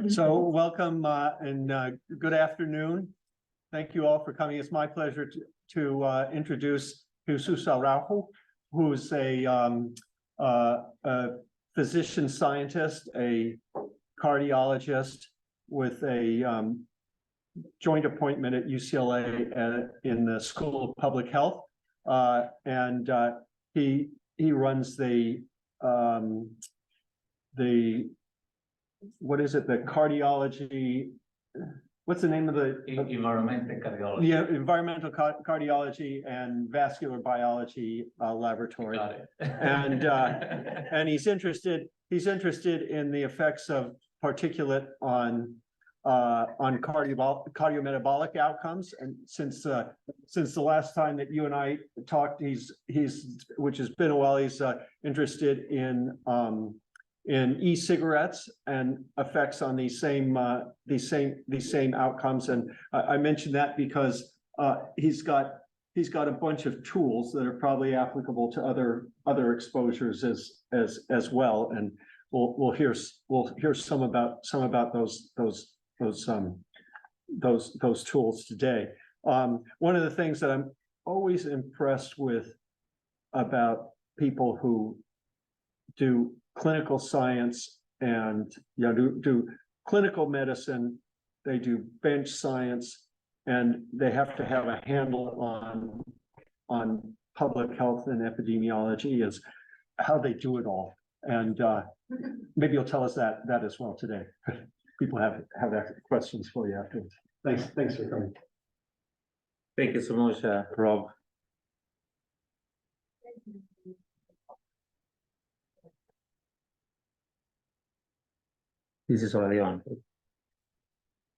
So welcome and good afternoon. Thank you all for coming. It's my pleasure to introduce Jesus Araujo, who's a physician scientist, a cardiologist with a joint appointment at UCLA in the School of Public Health, and he runs the what is it? The cardiology. What's the name of the environmental cardiology? Yeah, environmental cardiology and vascular biology laboratory. Got it. And he's interested in the effects of particulate on cardiometabolic outcomes. And since the last time that you and I talked, he's which has been a while, he's interested in e-cigarettes and effects on these same outcomes. And I mentioned that because he's got a bunch of tools that are probably applicable to other exposures as well. And we'll hear some about those tools today. One of the things that I'm always impressed with about people who do clinical science and do clinical medicine, they do bench science, and they have to have a handle on public health and epidemiology, is how they do it all. And maybe you'll tell us that as well today. People have questions for you afterwards. Thanks for coming. Thank you so much, Rob. This is already on.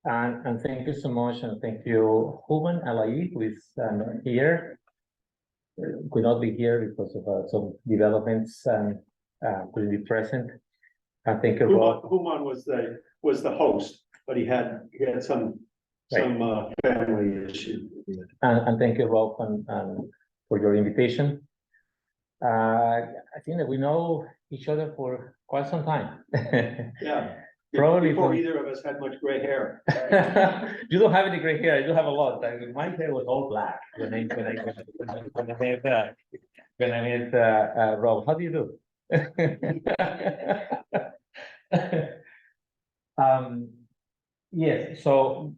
And thank you so much, and thank you, Human Alai, who is here. Could not be here because of some developments and couldn't be present. And thank you, Rob. Human was the host, but he had some family issue. And thank you, Rob, and for your invitation. I think that we know each other for quite some time. Yeah. Probably before either of us had much gray hair. You don't have any gray hair. I do have a lot. My hair was all black when I met Rob. How do you do? Yes. So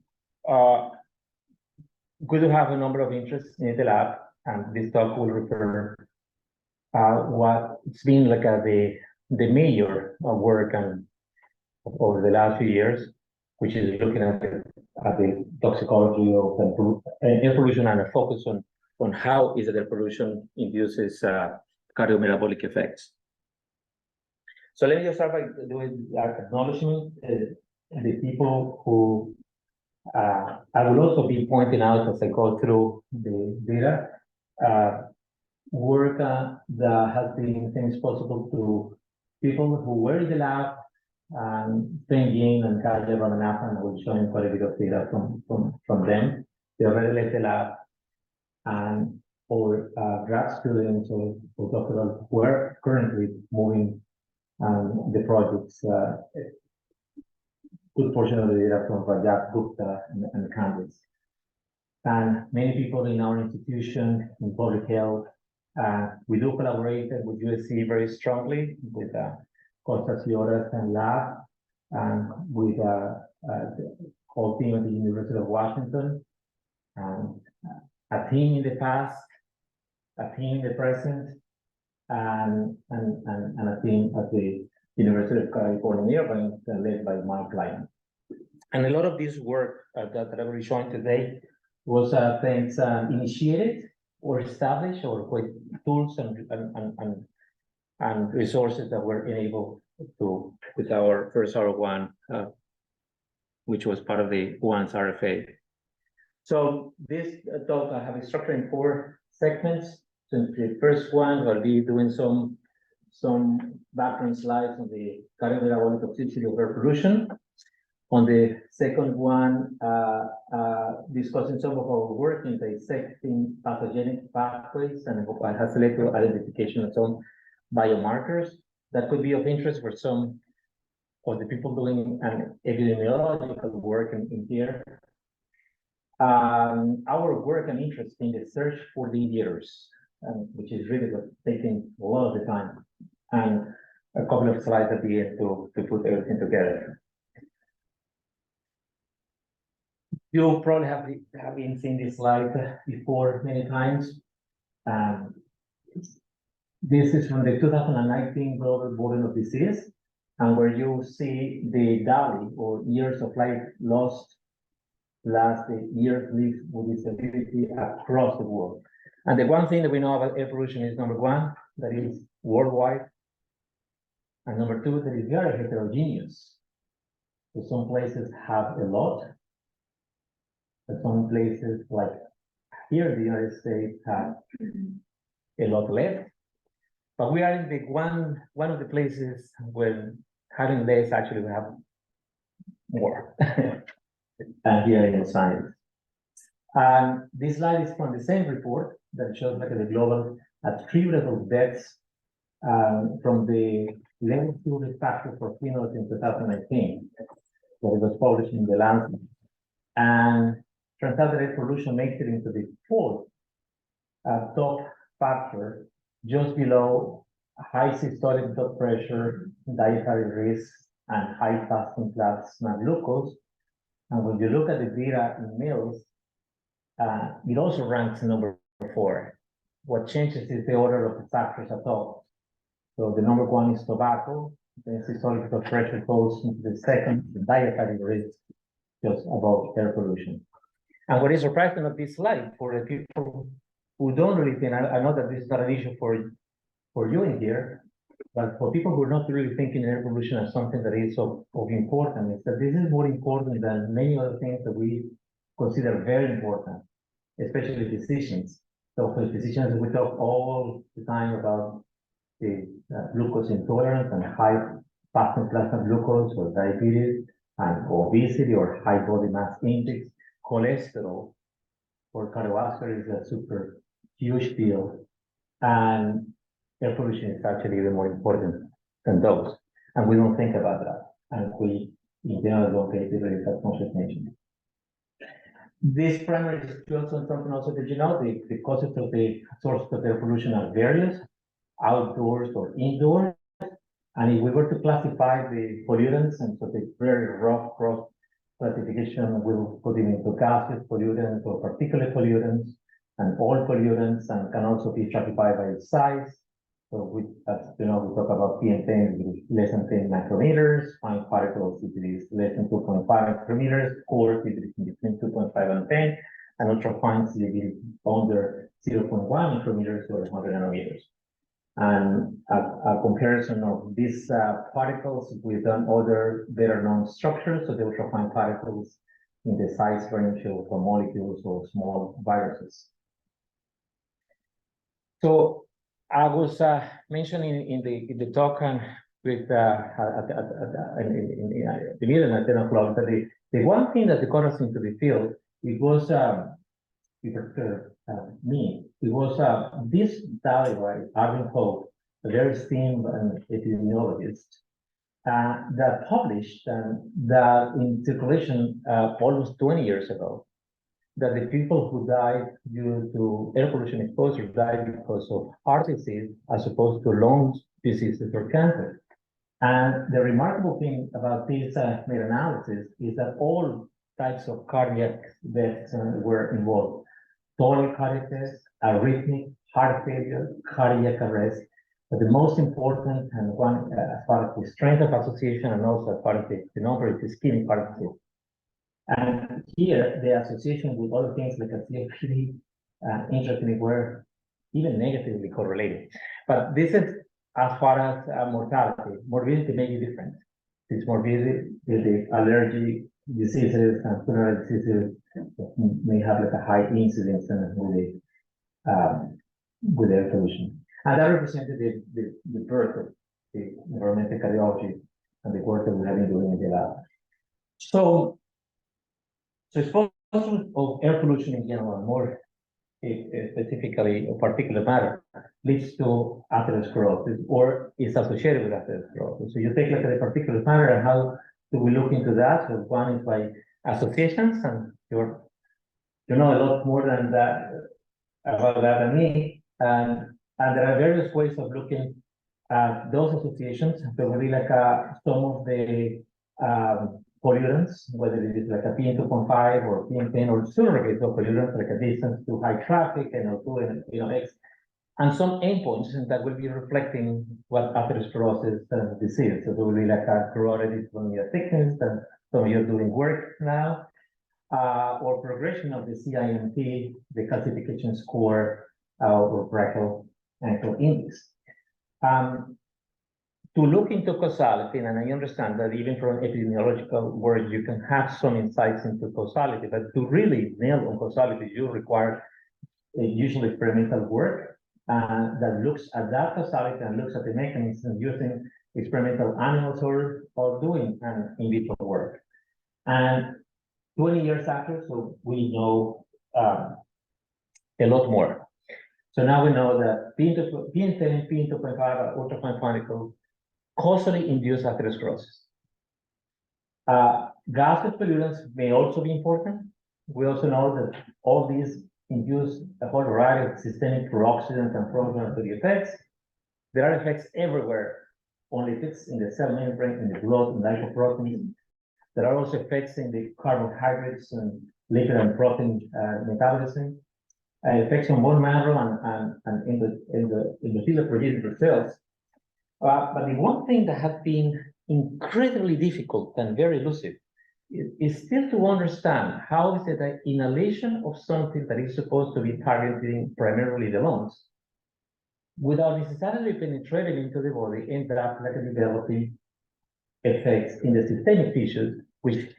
we do have a number of interests in the lab, and this talk will refer what it's been like the major work and over the last few years, which is looking at the toxicology of air pollution and a focus on how is it air pollution induces cardiometabolic effects. So let me just start by doing acknowledgement the people who I will also be pointing out as I go through the data, work that has been things possible to people who were in the lab, Jane and Kaja Ramanathan, and I will show you quite a bit of data from them. They already left the lab, and for grad students or doctoral who are currently moving the projects, good portion of the data from Rajat Gupta and Candice. And many people in our institution in public health, we do collaborate with USC very strongly with Costas Lloras and lab, and with the whole team at the University of Washington, and a team in the past, a team in the present, and a team at the University of Cardiopulmonary, led by Mike Lyman. And a lot of this work that I will be showing today was things initiated or established, or with tools and resources that were enabled to with our first R1, which was part of the ONCE RFA. So this talk I have it structured in 4 segments. So the first one, I'll be doing some background slides on the cardiometabolic toxicity of air pollution. On the second one, discussing some of our work in dissecting pathogenic pathways and what has led to identification of some biomarkers that could be of interest for some of the people doing an epidemiological work in here. Our work and interest in the search for the mediators, which is really what's taking a lot of the time, and a couple of slides at the end to put everything together. You probably have been seeing this slide before many times. This is from the 2019 Global Burden of Disease, and where you see the DALI, or years of life lost, plus the years lived with disability across the world. And the one thing that we know about air pollution is, number one, that is worldwide, and number two, that is very heterogeneous. So some places have a lot, but some places, like here in the United States, have a lot less. But we are in the one of the places where having less, actually we have more. And here in science. And this slide is from the same report that shows like the global attributable deaths from the level 2 risk factor for females in 2019, that it was published in the Lancet. And turns out that air pollution makes it into the fourth top factor, just below high systolic blood pressure, dietary risk, and high fasting plasma glucose. And when you look at the data in males, it also ranks number 4. What changes is the order of the factors at all. So the number 1 is tobacco, then systolic blood pressure goes into the second, the dietary risk, just above air pollution. And what is surprising of this slide, for the people who don't really think, I know that this is not an issue for you in here, but for people who are not really thinking air pollution as something that is of importance, is that this is more important than many other things that we consider very important, especially physicians. So for physicians, we talk all the time about the glucose intolerance and high fasting plasma glucose, or diabetes, and obesity, or high body mass index. Cholesterol or cardiovascular is a super huge deal, and air pollution is actually even more important than those. And we don't think about that. And we, in general, don't pay really that much attention. This primary is also something also that you know, the causes of the sources of air pollution are various, outdoors or indoors. And if we were to classify the pollutants, and so the very rough cross classification, we'll put it into gaseous pollutants or particulate pollutants and oil pollutants, and can also be stratified by size. So we, as you know, we talk about PM10, which is less than 10 micrometers, fine particles, if it is less than 2.5 micrometers, coarse, if it is between 2.5 and 10, and ultrafine, if it is under 0.1 micrometers or 100 nanometers. And a comparison of these particles with other better known structures, so the ultrafine particles in the size range of molecules or small viruses. So I was mentioning in the talk and with the meeting at 10 o'clock that the one thing that got us into the field, it was it was this study by Arvin Hope, a very esteemed epidemiologist, that published that in circulation almost 20 years ago, that the people who died due to air pollution exposure died because of heart disease as opposed to lung diseases or cancer. And the remarkable thing about this meta-analysis is that all types of cardiac deaths were involved. Total cardiac death, arrhythmic, heart failure, cardiac arrest. But the most important, and one as part of the strength of association, and also as part of the number, is ischemic heart disease. And here, the association with other things like a COPD, interestingly, were even negatively correlated. But this is as far as mortality. Morbidity may be different. It's morbidity, the allergy diseases and pulmonary diseases may have like a high incidence with air pollution. And that represented the birth of the environmental cardiology and the work that we have been doing in the lab. So exposure of air pollution in general, more specifically particulate matter, leads to atherosclerosis or is associated with atherosclerosis. So you take a look at the particulate matter and how do we look into that? So one is by associations, and you know a lot more than that about that than me. And there are various ways of looking at those associations. So we like some of the pollutants, whether it is like a PM2.5 or PM10 or surrogates of pollutants, like a distance to high traffic and O2 and X, and some endpoints that will be reflecting what atherosclerosis disease. So there will be like a correlative from your thickness, and some of you are doing work now, or progression of the CIMT, the calcification score, or brachial ankle index. To look into causality, and I understand that even from epidemiological work, you can have some insights into causality, but to really nail on causality, you require usually experimental work that looks at that causality and looks at the mechanism using experimental animals or doing an in vitro work. And 20 years after, so we know a lot more. So now we know that PM10, PM2.5, ultrafine particles causally induce atherosclerosis. Gaseous pollutants may also be important. We also know that all these induce a whole variety of systemic prooxidant and pro-inflammatory effects. There are effects everywhere on lipids in the cell membrane, in the blood, in lipoproteins. There are also effects in the carbohydrates and lipid and protein metabolism, effects on bone marrow and in the endothelial progenitor cells. But the one thing that has been incredibly difficult and very elusive is still to understand how is it that inhalation of something that is supposed to be targeting primarily the lungs, without necessarily penetrating into the body, end up like developing effects in the systemic tissues, which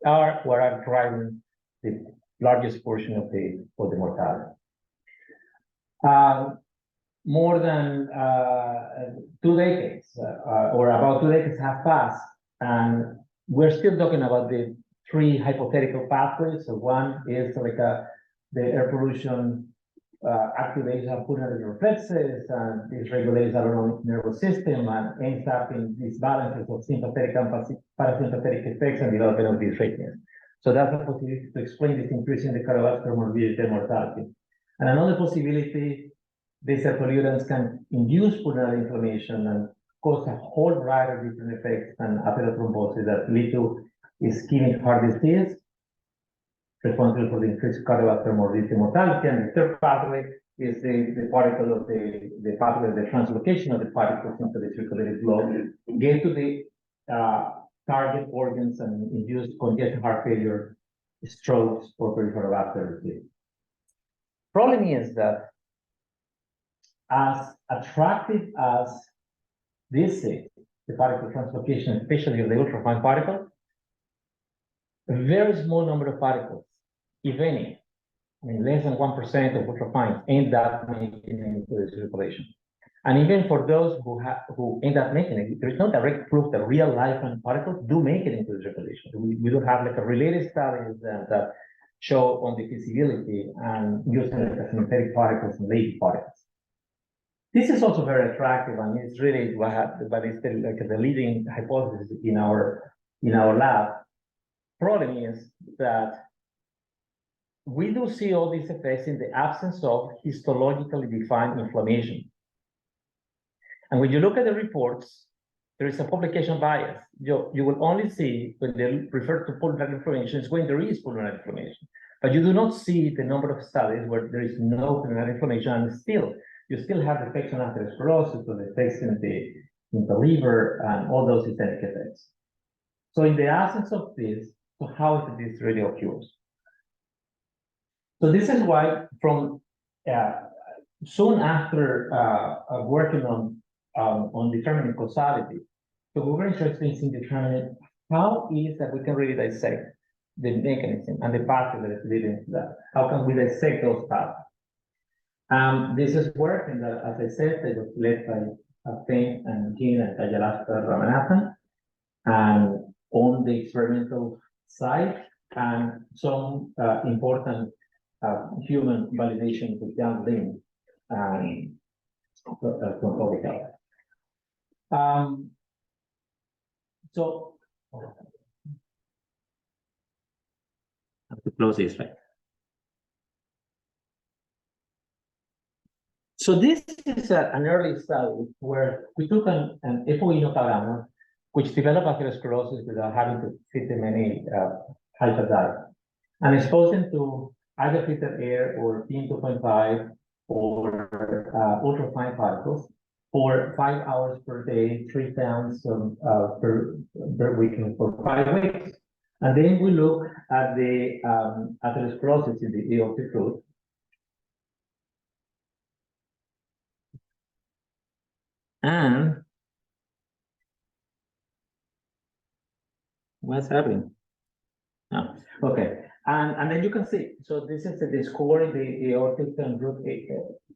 are what are driving the largest portion of the mortality. More than 2 decades, or about 2 decades have passed, and we're still talking about the 3 hypothetical pathways. So one is like the air pollution activates pulmonary reflexes, and this regulates our own nervous system and ends up in these balances of sympathetic and parasympathetic effects and development of these arrhythmias. So that's a possibility to explain this increase in the cardiovascular morbidity and mortality. And another possibility, these pollutants can induce pulmonary inflammation and cause a whole variety of different effects and atherothrombosis that lead to ischemic heart disease, responsible for the increased cardiovascular morbidity and mortality. And the third pathway is the particle of the pathway of the translocation of the particles into the circulating blood, get to the target organs and induce congestive heart failure, strokes, or peripheral vascular disease. Problem is that as attractive as this is, the particle translocation, especially of the ultrafine particle, a very small number of particles, if any, I mean less than 1% of ultrafines end up making it into the circulation. And even for those who end up making it, there is no direct proof that real life and particles do make it into the circulation. We don't have like a related studies that show on the feasibility and using like synthetic particles and lazy particles. This is also very attractive, and it's really but it's like the leading hypothesis in our lab. Problem is that we do see all these effects in the absence of histologically defined inflammation. And when you look at the reports, there is a publication bias. You will only see when they refer to pulmonary inflammation, it's when there is pulmonary inflammation. But you do not see the number of studies where there is no pulmonary inflammation, and still, you still have effects on atherosclerosis, or the effects in the liver, and all those systemic effects. So in the absence of this, so how is this really occurs? So this is why from soon after working on determining causality, so we were interested in determining how is that we can really dissect the mechanism and the pathway that is leading to that. How can we dissect those pathways? This is work, and as I said, it was led by Geffen and Jean and Ramanathan. And on the experimental side, and some important human validation with young limb and from public health. So I have to close this, right? So this is an early study where we took an epoinocarana, which developed atherosclerosis without having to feed them any hyperdye, and exposed them to either filtered air or PM2.5 or ultrafine particles for 5 hours per day, 3 pounds per week for 5 weeks. And then we look at the atherosclerosis in the EOP fluid. And what's happening? Oh, okay. And then you can see, so this is the score in the aortic and root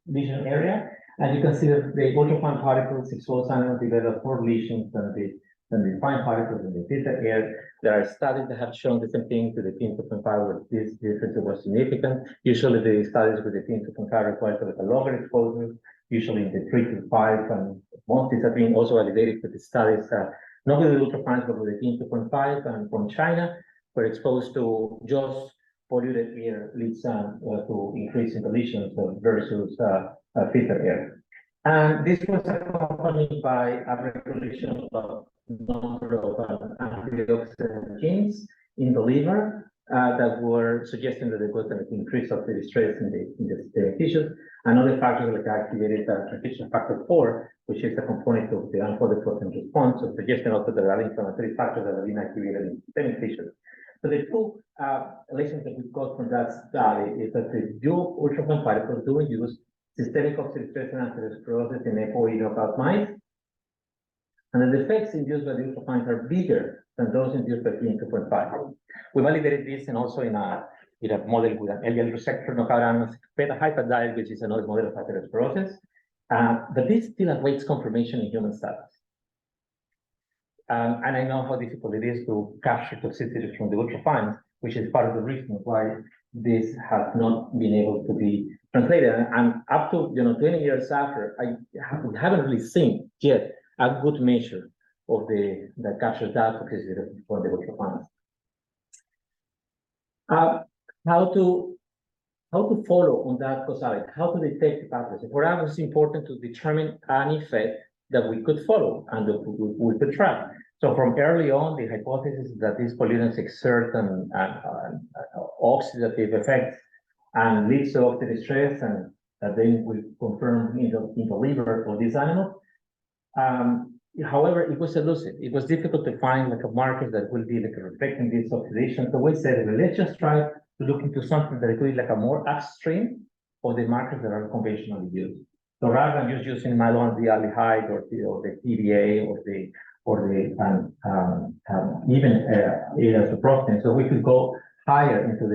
lesion area. And you can see that the ultrafine particles exposed animals develop more lesions than the fine particles in the filtered air. There are studies that have shown the same thing to the PM2.5 where this difference was significant. Usually the studies with the PM2.5 require a longer exposure, usually in the 3 to 5, and most of these have been also validated with the studies, not with the ultrafines, but with the PM2.5 and from China, were exposed to just polluted air leads to increase in the lesions versus filtered air. And this was accompanied by a regulation of number of antioxidant genes in the liver that were suggesting that there was an increase of the stress in the tissues, and other factors like activated transcription factor 4, which is a component of the unfolded protein response, so suggesting also that there are inflammatory factors that have been activated in systemic tissues. So the two lessons that we got from that study is that the dual ultrafine particles do induce systemic oxidative stress and atherosclerosis in epoinocarp mice, and the effects induced by the ultrafines are bigger than those induced by PM2.5. We validated this and also in a model with an LDL receptor knockout animals, beta hyperdiet, which is another model of atherosclerosis. But this still awaits confirmation in human studies. And I know how difficult it is to capture toxicity from the ultrafines, which is part of the reason why this has not been able to be translated. And up to 20 years after, we haven't really seen yet a good measure of that captures that toxicity from the ultrafines. How to follow on that causality, how to detect the pathways. For us, it's important to determine an effect that we could follow and that we could track. So from early on, the hypothesis is that these pollutants exert an oxidative effect and leads to oxidative stress, and that then we confirm in the liver of these animals. However, it was elusive. It was difficult to find like a marker that will be like reflecting this oxidation. So we said, well, let's just try to look into something that could be like a more upstream of the markers that are conventionally used. So rather than just using malondialdehyde or the TBA even atherosclerosis, so we could go higher into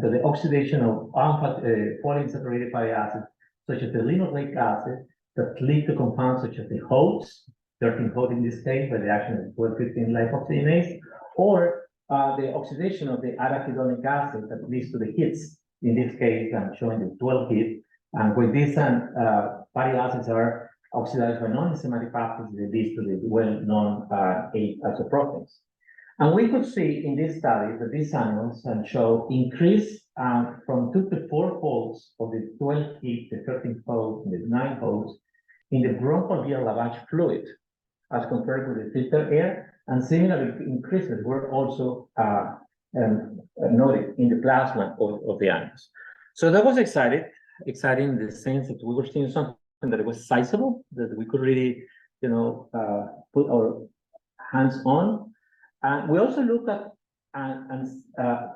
the oxidation of polyunsaturated fatty acids, such as the linoleic acid, that lead to compounds such as the HOATs, 13-HOAT in this case, by the action of 12-15-lipoxygenase, or the oxidation of the arachidonic acid that leads to the hits. In this case, I'm showing the 12 hit, and when these fatty acids are oxidized by non-enzymatic pathways, it leads to the well-known 8 isoproteins. And we could see in this study that these animals show increase from 2 to 4 folds of the 12 hit, the 13 folds, and the 9 folds in the bronchoalveolar lavage fluid as compared with the filtered air, and similar increases were also noted in the plasma of the animals. So that was exciting in the sense that we were seeing something that was sizable, that we could really, put our hands on. And we also looked at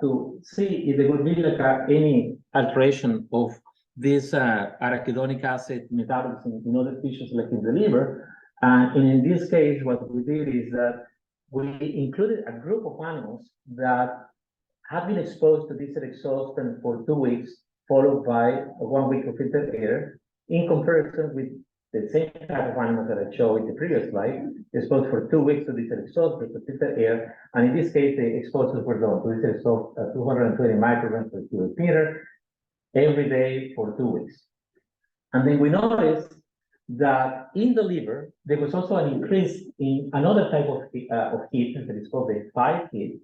to see if there would be like any alteration of this arachidonic acid metabolism in other tissues like in the liver. And in this case, what we did is that we included a group of animals that have been exposed to this exhaustion for 2 weeks, followed by 1 week of filtered air, in comparison with the same type of animals that I showed in the previous slide, exposed for 2 weeks to diesel exhaust, to filtered air, and in this case, the exposures were done to diesel exhaust at 220 micrograms per cubic meter every day for 2 weeks. And then we noticed that in the liver, there was also an increase in another type of heat that is called the 5 heat,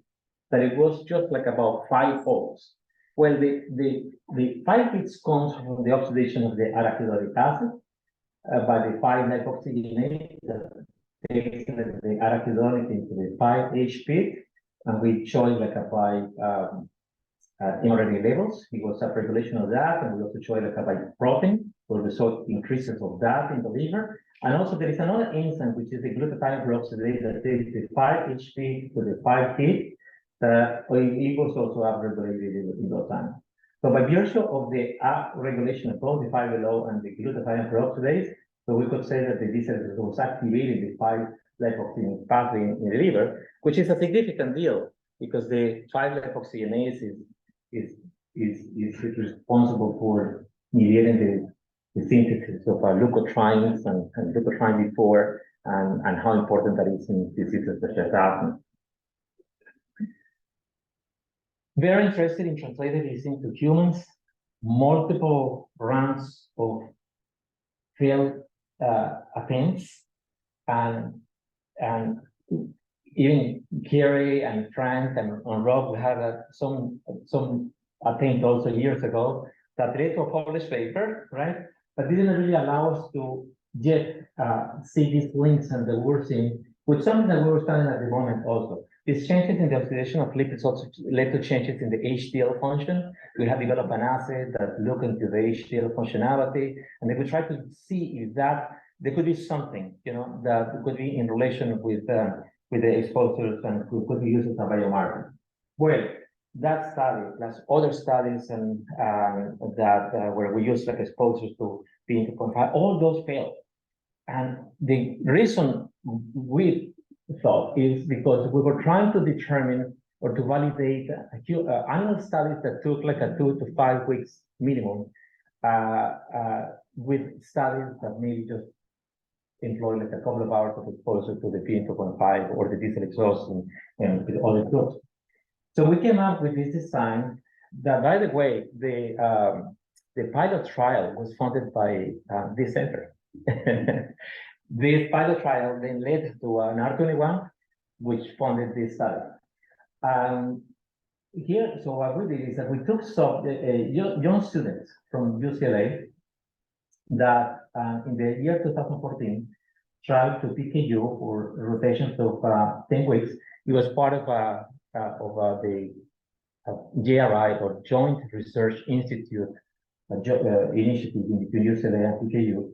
that it was just like about 5 folds. Well, the 5 heats comes from the oxidation of the arachidonic acid by the 5-lipoxygenase that takes the arachidonic into the 5-HP, and we show it like a 5 mRNA levels. It was upregulation of that, and we also show it like a by protein, where we saw increases of that in the liver. And also there is another enzyme, which is the glutathione peroxidase, that takes the 5-HP to the 5-heat. It was also upregulated in those times. So by virtue of the upregulation of both the 5-LO and the glutathione peroxidase, so we could say that the diesel was activating the 5-lipoxygenase pathway in the liver, which is a significant deal because the 5-lipoxygenase is responsible for mediating the synthesis of leukotrienes and leukotriene before, and how important that is in diseases such as asthma. Very interested in translating this into humans. Multiple rounds of field attempts, and even Kerry and Frank and Rob, we had some attempt also years ago that led to a published paper, right? But didn't really allow us to yet see these links and the worsening, with something that we were studying at the moment also. These changes in the oxidation of lipids also led to changes in the HDL function. We have developed an assay that looked into the HDL functionality, and then we tried to see if that there could be something, you know, that could be in relation with the exposures and could be used as a biomarker. Well, that study, plus other studies and that where we use like exposures to P0.5, all those failed. And the reason we thought is because we were trying to determine or to validate animal studies that took like a 2 to 5 weeks minimum with studies that maybe just employ like a couple of hours of exposure to the P0.5 or the diesel exhaust and with other groups. So we came up with this design that, by the way, the pilot trial was funded by this center. This pilot trial then led to an R21, which funded this study. Here, so what we did is that we took some young students from UCLA that in the year 2014 tried to PKU for rotations of 10 weeks. It was part of the JRI, or Joint Research Institute initiative between UCLA and PKU.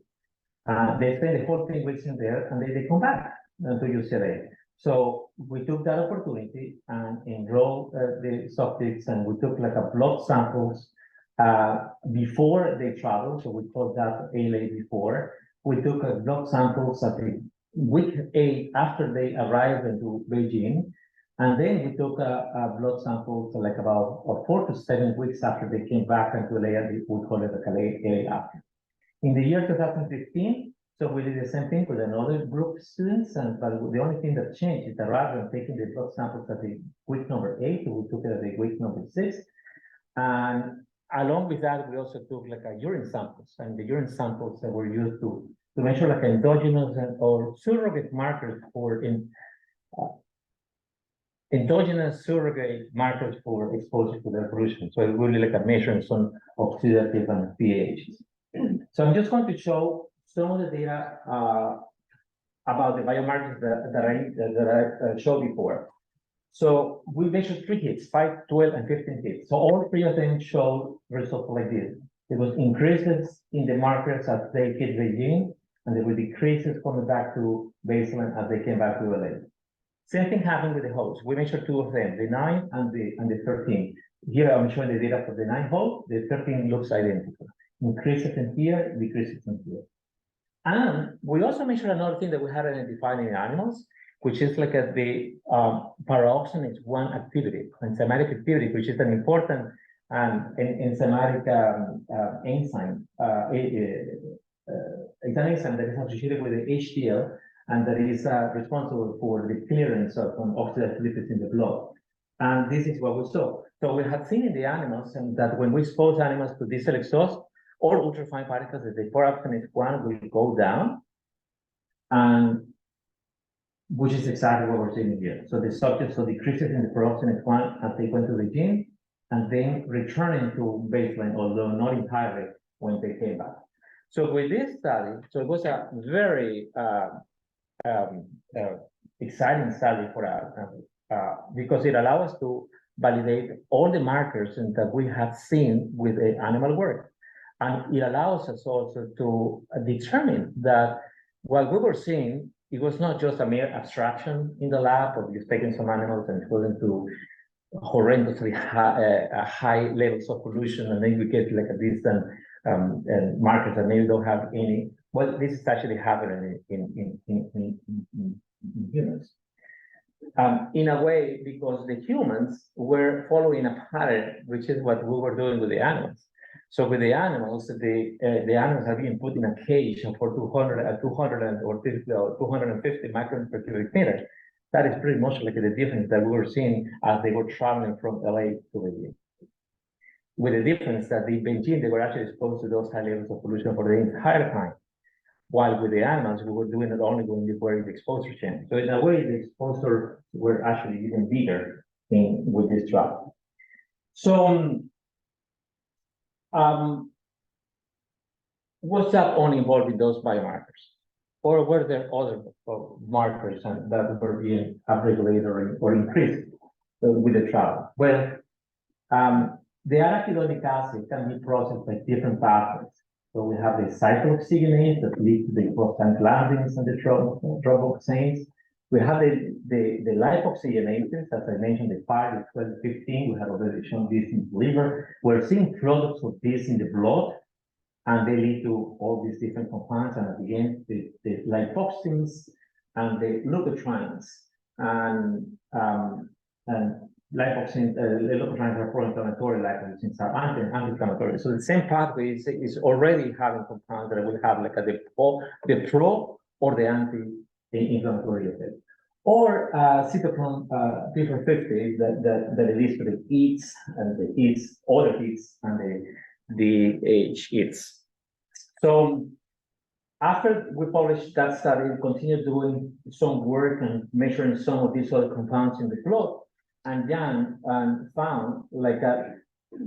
They spent the whole 10 weeks in there, and they come back to UCLA. So we took that opportunity and enrolled the subjects, and we took like a blood samples before they traveled. So we called that ALA before. We took blood samples at the week 8 after they arrived into Beijing. And then we took blood samples like about 4 to 7 weeks after they came back into LA. We call it a LA after. In the year 2015, so we did the same thing with another group of students, but the only thing that changed is that rather than taking the blood samples at the week number 8, we took it at the week number 6. And along with that, we also took like a urine samples, and the urine samples that were used to measure like endogenous or surrogate markers for endogenous surrogate markers for exposure to their pollution. So it's really like a measuring some oxidative and pH. So I'm just going to show some of the data about the biomarkers that I showed before. So we measured 3 hits, 5, 12, and 15 hits. So all 3 of them showed results like this. There was increases in the markers as they hit Beijing, and there were decreases coming back to baseline as they came back to LA. Same thing happened with the host. We measured 2 of them, the 9 and the 13. Here I'm showing the data for the 9 host. The 13 looks identical. Increases in here, decreases in here. And we also measured another thing that we had identified in animals, which is like the pyroxenase 1 activity, enzymatic activity, which is an important enzymatic enzyme it's an enzyme that is associated with the HDL and that is responsible for the clearance of oxidative lipids in the blood. And this is what we saw. So we had seen in the animals and that when we expose animals to diesel exhaust, all ultrafine particles at the peroxidase 1 will go down, and which is exactly what we're seeing here. So the subjects saw decreases in the peroxidase 1 as they went to the gym, and then returning to baseline, although not entirely when they came back. So with this study, so it was a very exciting study for us because it allowed us to validate all the markers and that we have seen with the animal work. And it allows us also to determine that what we were seeing, it was not just a mere abstraction in the lab of just taking some animals and putting to horrendously high levels of pollution, and then we get like a distant markers that maybe don't have any. Well, this is actually happening in humans. In a way, because the humans were following a pattern, which is what we were doing with the animals. So with the animals, the animals are being put in a cage for 200 or 250 microns per cubic meter. That is pretty much like the difference that we were seeing as they were traveling from LA to Beijing. With the difference that in Beijing, they were actually exposed to those high levels of pollution for the entire time. While with the animals, we were doing it only when we were in the exposure chain. So in a way, the exposure were actually even bigger with this drug. So was that only involved in those biomarkers? Or were there other markers that were being upregulated or increased with the trial? Well, the arachidonic acid can be processed by different pathways. So we have the cyclooxygenase that leads to the prostaglandins and the thromboxanes. We have the lipoxygenases, as I mentioned, the 5, the 12, 15. We have already shown this in the liver. We're seeing products of this in the blood, and they lead to all these different compounds. And at the end, the lipoxins and the leukotrienes and lipoxins, the leukotrienes are pro-inflammatory, lipoxins are anti-inflammatory. So the same pathway is already having compounds that will have like the pro or the anti-inflammatory effect. Or cytochrome P450 that leads to the EATs and the EATs, other EATs and the EATs. So after we published that study, we continued doing some work and measuring some of these other compounds in the blood, and Jan found like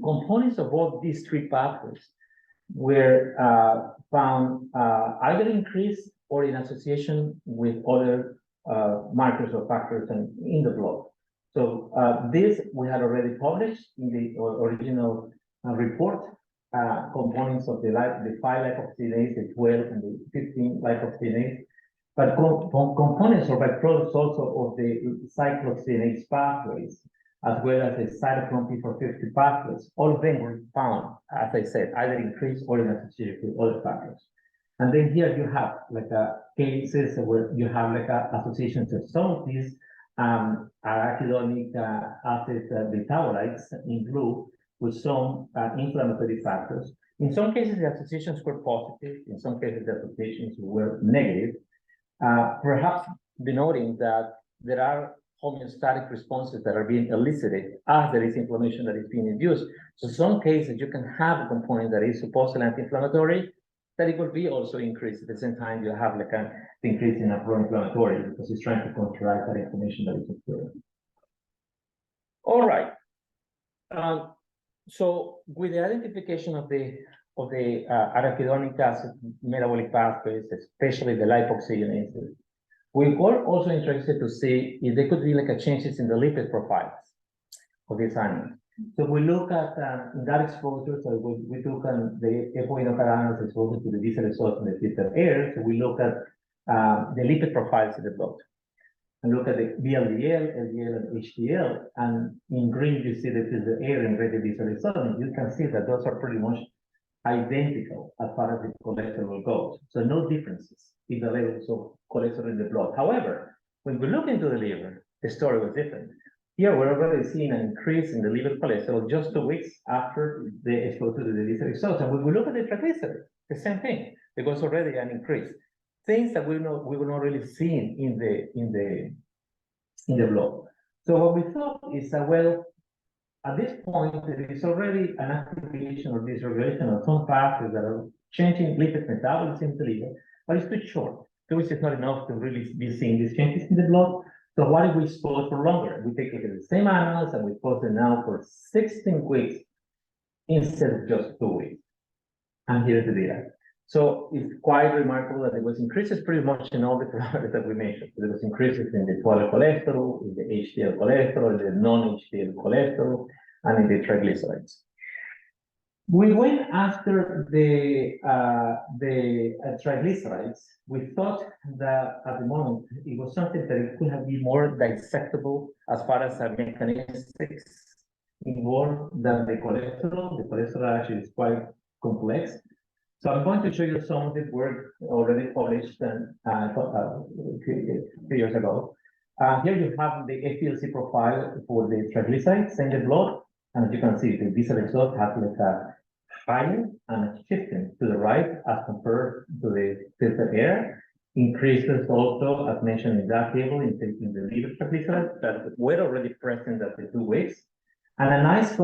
components of both these three pathways were found either increased or in association with other markers or factors in the blood. So this we had already published in the original report. Components of the 5 lipoxygenase, the 12, and the 15 lipoxygenase, but components or byproducts also of the cyclooxygenase pathways, as well as the cytochrome P450 pathways. All of them were found, as I said, either increased or in association with other factors. And then here you have like cases where you have like associations of some of these arachidonic acid metabolites in blue, with some inflammatory factors. In some cases, the associations were positive. In some cases, the associations were negative. Perhaps denoting that there are homeostatic responses that are being elicited as there is inflammation that is being induced. So in some cases, you can have a component that is supposedly anti-inflammatory, that it will be also increased. At the same time, you have like an increase in a pro-inflammatory because it's trying to counteract that inflammation that is occurring. All right. So with the identification of the arachidonic acid metabolic pathways, especially the lipoxygenases, we were also interested to see if there could be like a changes in the lipid profiles of these animals. So we look at that exposure. So we took the epoinocal animals exposed to the diesel exhaust and the filtered air. So we look at the lipid profiles in the blood. And look at the VLDL, LDL, and HDL, and in green you see that is the air and red diesel exhaust. You can see that those are pretty much identical as far as the cholesterol goes. So no differences in the levels of cholesterol in the blood. However, when we look into the liver, the story was different. Here we're already seeing an increase in the liver cholesterol just 2 weeks after the exposure to the diesel exhaust. And when we look at the triglycerides, the same thing. there was already an increase. Things that we were not really seeing in the blood. So what we thought is that, well, at this point, there is already an activation or dysregulation of some pathways that are changing lipid metabolism in the liver, but it's too short. 2 weeks is not enough to really be seeing these changes in the blood. So why do we expose for longer? We take the same animals and we expose them now for 16 weeks instead of just 2 weeks. And here's the data. So it's quite remarkable that there was increases pretty much in all the parameters that we mentioned. There was increases in the total cholesterol, in the HDL cholesterol, in the non-HDL cholesterol, and in the triglycerides. We went after the triglycerides. We thought that at the moment it was something that it could have been more dissectable as far as our mechanistics involved than the cholesterol. The cholesterol actually is quite complex. So I'm going to show you some of the work already published and a few years ago. Here you have the HDLC profile for the triglycerides in the blood, and as you can see, the diesel exhaust has like a higher and shifting to the right as compared to the filtered air. Increases also, as mentioned in that table, in the liver triglycerides that were already present at the 2 weeks, and a nice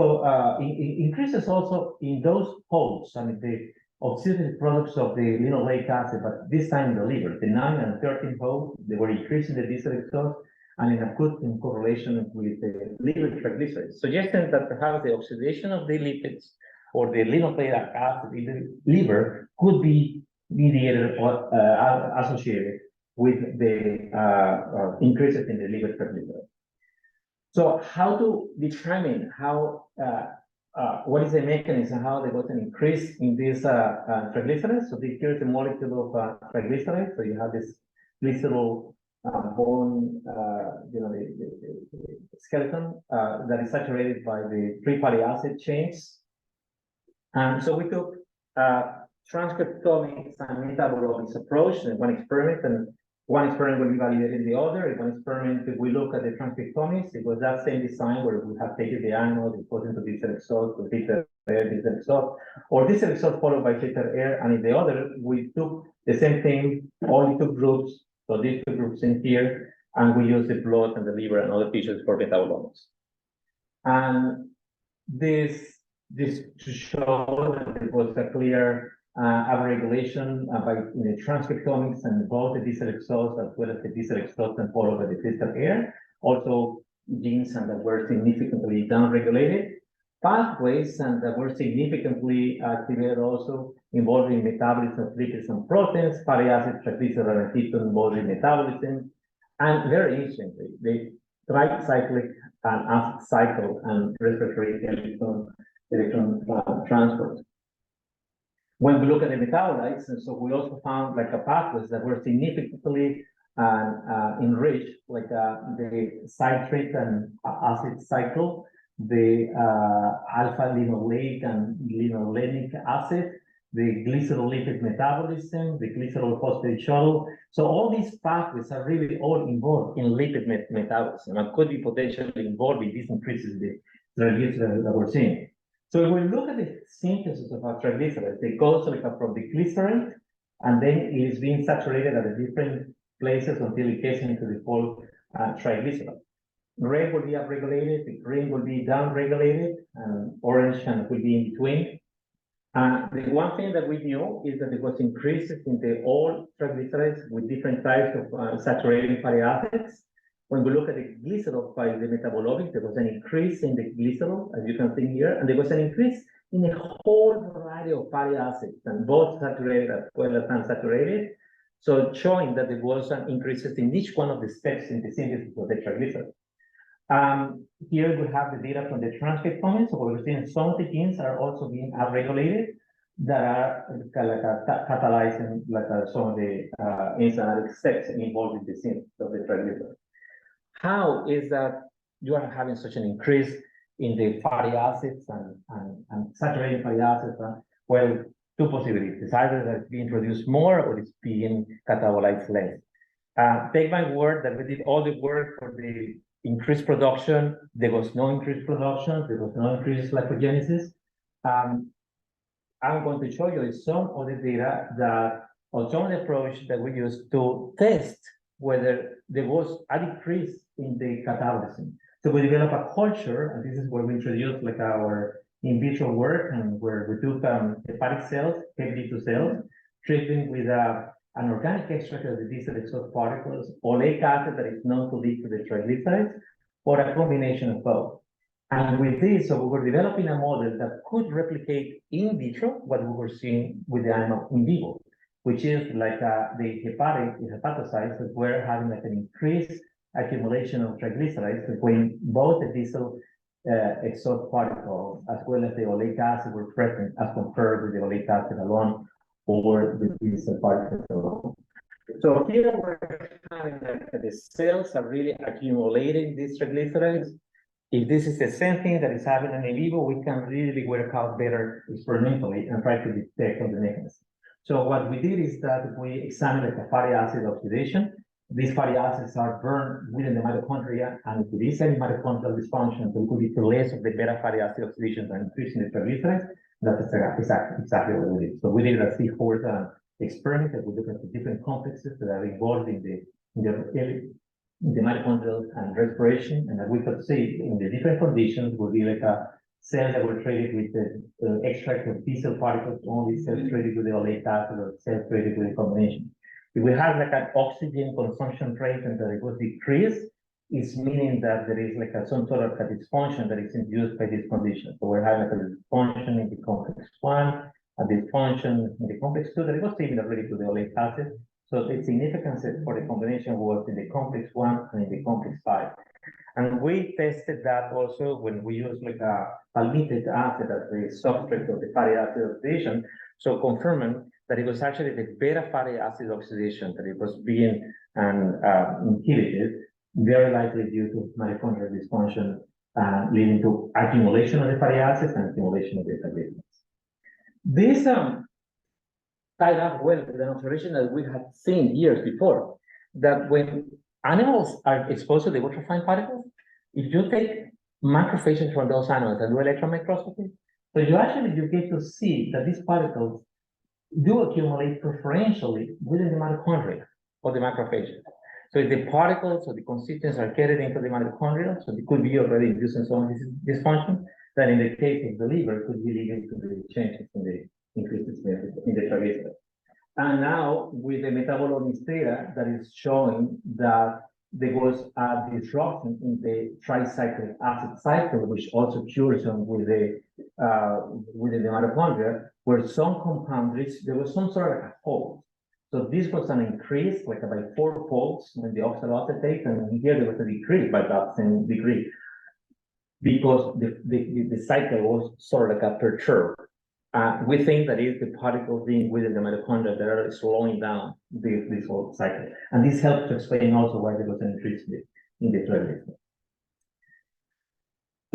increases also in those holes. I mean the oxidative products of the linoleic acid, but this time in the liver, the 9 and 13 hole, they were increasing the diesel exhaust and in a good correlation with the liver triglycerides, suggesting that perhaps the oxidation of the lipids or the linoleic acid in the liver could be mediated or associated with the increases in the liver triglycerides. So how to determine how what is the mechanism, how there was an increase in these triglycerides? So here's the molecule of triglycerides. So you have this little bone, the skeleton that is saturated by the 3 fatty acid chains. And so we took transcriptomics and metabolomics approach in one experiment, and one experiment will be validated in the other. In one experiment, if we look at the transcriptomics, it was that same design where we have taken the animals, we put into diesel exhaust, with diesel air, diesel exhaust, or diesel exhaust followed by filtered air. And in the other, we took the same thing, only 2 groups. So these 2 groups in here, and we use the blood and the liver and other tissues for metabolomics. And this to show that there was a clear upregulation by the transcriptomics and both the diesel exhaust as well as the diesel exhaust and followed by the filtered air. Also genes and that were significantly downregulated. Pathways and that were significantly activated also involving metabolism of lipids and proteins, fatty acids, triglycerides, and ketone involving metabolism. And very interestingly, the tricyclic and acid cycle and respiratory electron transport. When we look at the metabolites, and so we also found like a pathways that were significantly enriched, like the citric and acid cycle, the alpha linoleic and linolenic acid, the glycerolipid metabolism, the glycerol phosphate shuttle. So all these pathways are really all involved in lipid metabolism and could be potentially involved in these increases in the triglycerides that we're seeing. So if we look at the synthesis of our triglycerides, they go like from the glycerin, and then it is being saturated at the different places until it gets into the whole triglyceride. Red will be upregulated, the green will be downregulated, and orange and will be in between. The one thing that we knew is that there was increases in the all triglycerides with different types of saturated fatty acids. When we look at the glycerol by the metabolomic, there was an increase in the glycerol, as you can see here, and there was an increase in a whole variety of fatty acids, and both saturated as well as unsaturated. So showing that there was an increases in each one of the steps in the synthesis of the triglycerides. Here we have the data from the transcriptomics. So we're seeing some of the genes are also being upregulated that are catalyzing some of the enzymatic steps involved in the synthesis of the triglycerides. How is that you are having such an increase in the fatty acids and saturated fatty acids? Well, 2 possibilities. It's either that it's being produced more or it's being catabolized less. Take my word that we did all the work for the increased production. There was no increased production. There was no increased lipogenesis. I'm going to show you is some of the data that, or some of the approach that we use to test whether there was a decrease in the catabolism. So we develop a culture, and this is where we introduce like our in vitro work, and where we took hepatic cells, HB2 cells, treating with an organic extract of the distal exhaust particles, oleic acid that is known to lead to the triglycerides, or a combination of both. And with this, so we were developing a model that could replicate in vitro what we were seeing with the animal in vivo, which is like the hepatocytes that were having like an increased accumulation of triglycerides when both the distal exhaust particles as well as the oleic acid were present as compared with the oleic acid alone or the distal particles alone. So here we're having like the cells are really accumulating these triglycerides. If this is the same thing that is happening in vivo, we can really work out better experimentally and try to detect on the mechanism. So what we did is that we examined the fatty acid oxidation. These fatty acids are burned within the mitochondria, and if there is any mitochondrial dysfunction, there could be less of the beta fatty acid oxidation than increasing the triglycerides. That's exactly what we did. So we did a SCEHSC experiment that we looked at the different complexes that are involved in the mitochondrial and respiration, and that we could see in the different conditions would be like a cell that were treated with the extract of diesel particles, only cells treated with the oleic acid, or cells treated with a combination. If we have like an oxygen consumption rate and that it was decreased, it's meaning that there is like some sort of a dysfunction that is induced by this condition. So we're having like a dysfunction in the complex 1, a dysfunction in the complex 2 that it was similar really to the oleic acid. So the significance for the combination was in the complex 1 and in the complex 5. And we tested that also when we used like a palmitic acid as the substrate of the fatty acid oxidation. So confirming that it was actually the beta fatty acid oxidation that it was being inhibited, very likely due to mitochondrial dysfunction, leading to accumulation of the fatty acids and accumulation of the triglycerides. This tied up well with an observation that we had seen years before, that when animals are exposed to the ultrafine particles, if you take macrophages from those animals and do electron microscopy, so you get to see that these particles do accumulate preferentially within the mitochondria of the macrophages. So if the particles or the constituents are carried into the mitochondria, so they could be already inducing some of this dysfunction, that in the case of the liver could be leading to the changes in the increases in the triglycerides. And now with the metabolomics data that is showing that there was a disruption in the tricyclic acid cycle, which also cures them with the mitochondria, where some compounds there was some sort of a fault. So this was an increase like by 4 folds in the oxaloacetate, and here there was a decrease by that same degree, because the cycle was sort of like a perturbed. We think that is the particles being within the mitochondria that are slowing down this whole cycle. And this helps to explain also why there was an increase in the triglycerides.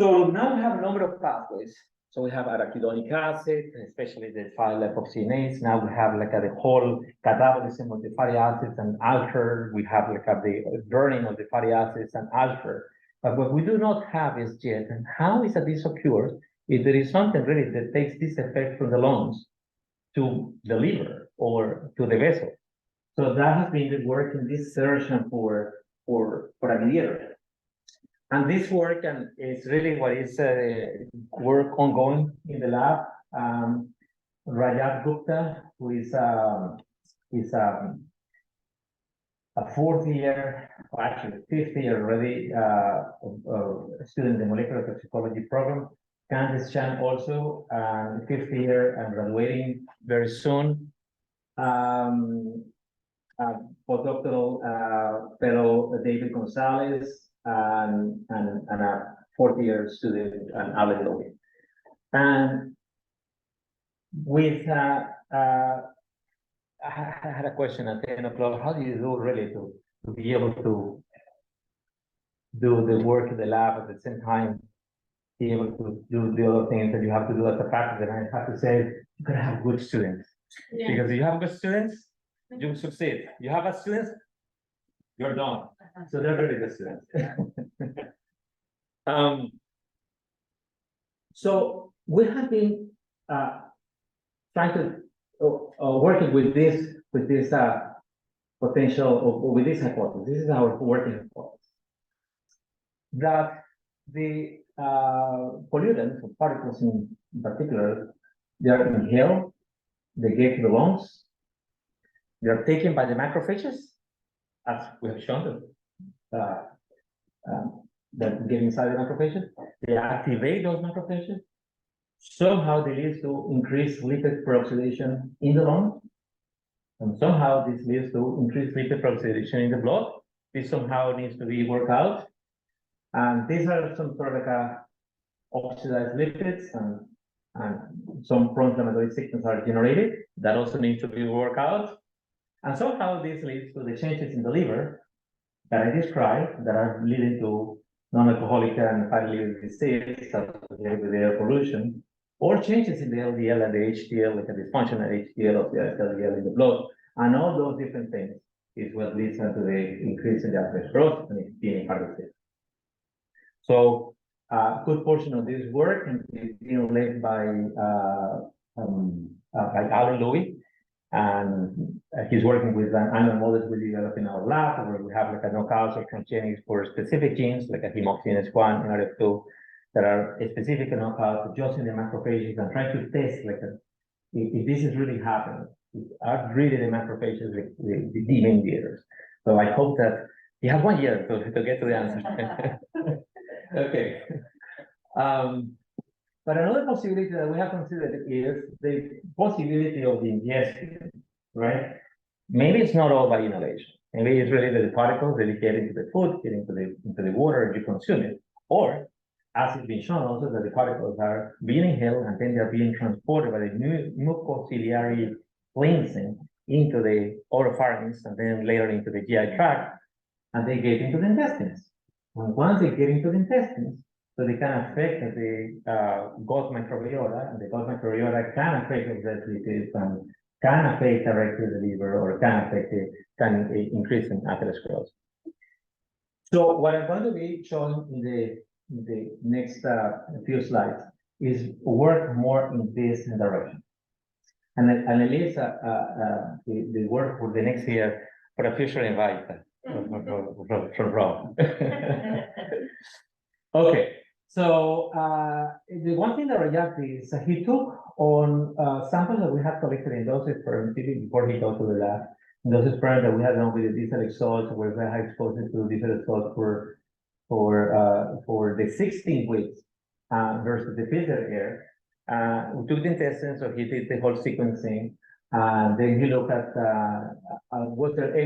So now we have a number of pathways. So we have arachidonic acid, especially the 5-lipoxygenase. Now we have like the whole catabolism of the fatty acids and alter. We have like the burning of the fatty acids and alter. But what we do not have is yet, and how is that this occurs, if there is something really that takes this effect from the lungs to the liver or to the vessel. So that has been the work in this session for a year. And this work is really what is work ongoing in the lab. Rajat Gupta, who is a 4th year, or actually 5th year already, student in the molecular toxicology program. Candice Chan also, 5th year and graduating very soon. Postdoctoral fellow David Gonzalez, and a 4th year student, and Ale Logan. And with I had a question at 10 o'clock. How do you do really to be able to do the work in the lab at the same time, be able to do the other things that you have to do as a faculty? And I have to say, you gotta have good students. Yeah. Because if you have good students, you succeed. You have a students, you're done. So they're really good students. So we have been trying to working with this potential or with this hypothesis. This is our working hypothesis that the pollutants or particles in particular, they are inhaled, they get to the lungs, they are taken by the macrophages, as we have shown that get inside the macrophages. They activate those macrophages. Somehow they lead to increased lipid peroxidation in the lung, and somehow this leads to increased lipid peroxidation in the blood. This somehow needs to be worked out. And these are some sort of like oxidized lipids and some pro-inflammatory signals are generated that also need to be worked out. And somehow this leads to the changes in the liver that I described that are leading to non-alcoholic and fatty liver disease associated with air pollution, or changes in the LDL and the HDL, like a dysfunctional HDL of the LDL in the blood. And all those different things is what leads to the increase in the atherosclerosis and being heart disease. So a good portion of this work is being led by Alan Louis, and he's working with an animal models we developed in our lab, where we have like a knockouts or transgenics for specific genes, like a heme-SCEHSC, Nrf2, that are specific knockouts just in the macrophages, and trying to test like if this is really happening. Are really the macrophages the mediators? So I hope that you have 1 year to get to the answer. Okay. But another possibility that we have considered is the possibility of the ingestion, right? Maybe it's not all by inhalation. Maybe it's really the particles that get into the food, get into the water, and you consume it. Or, as it's been shown also, that the particles are being inhaled and then they're being transported by the mucociliary cleansing into the oropharynx and then later into the GI tract, and they get into the intestines. And once they get into the intestines, so they can affect the gut microbiota, and the gut microbiota can affect the lipids and can affect directly the liver, or can increase in atherosclerosis. So what I'm going to be showing in the next few slides is work more in this direction, and at least the work for the next year for a future invite from Rob. Okay. So the one thing that Rajat is he took on samples that we had collected in dosage sperm before he goes to the lab. Dosage sperm that we had done with the diesel exhaust, where we had exposed to the diesel exhaust for the 16 weeks versus the filtered air. We took the intestines, so he did the whole sequencing, and then he looked at was there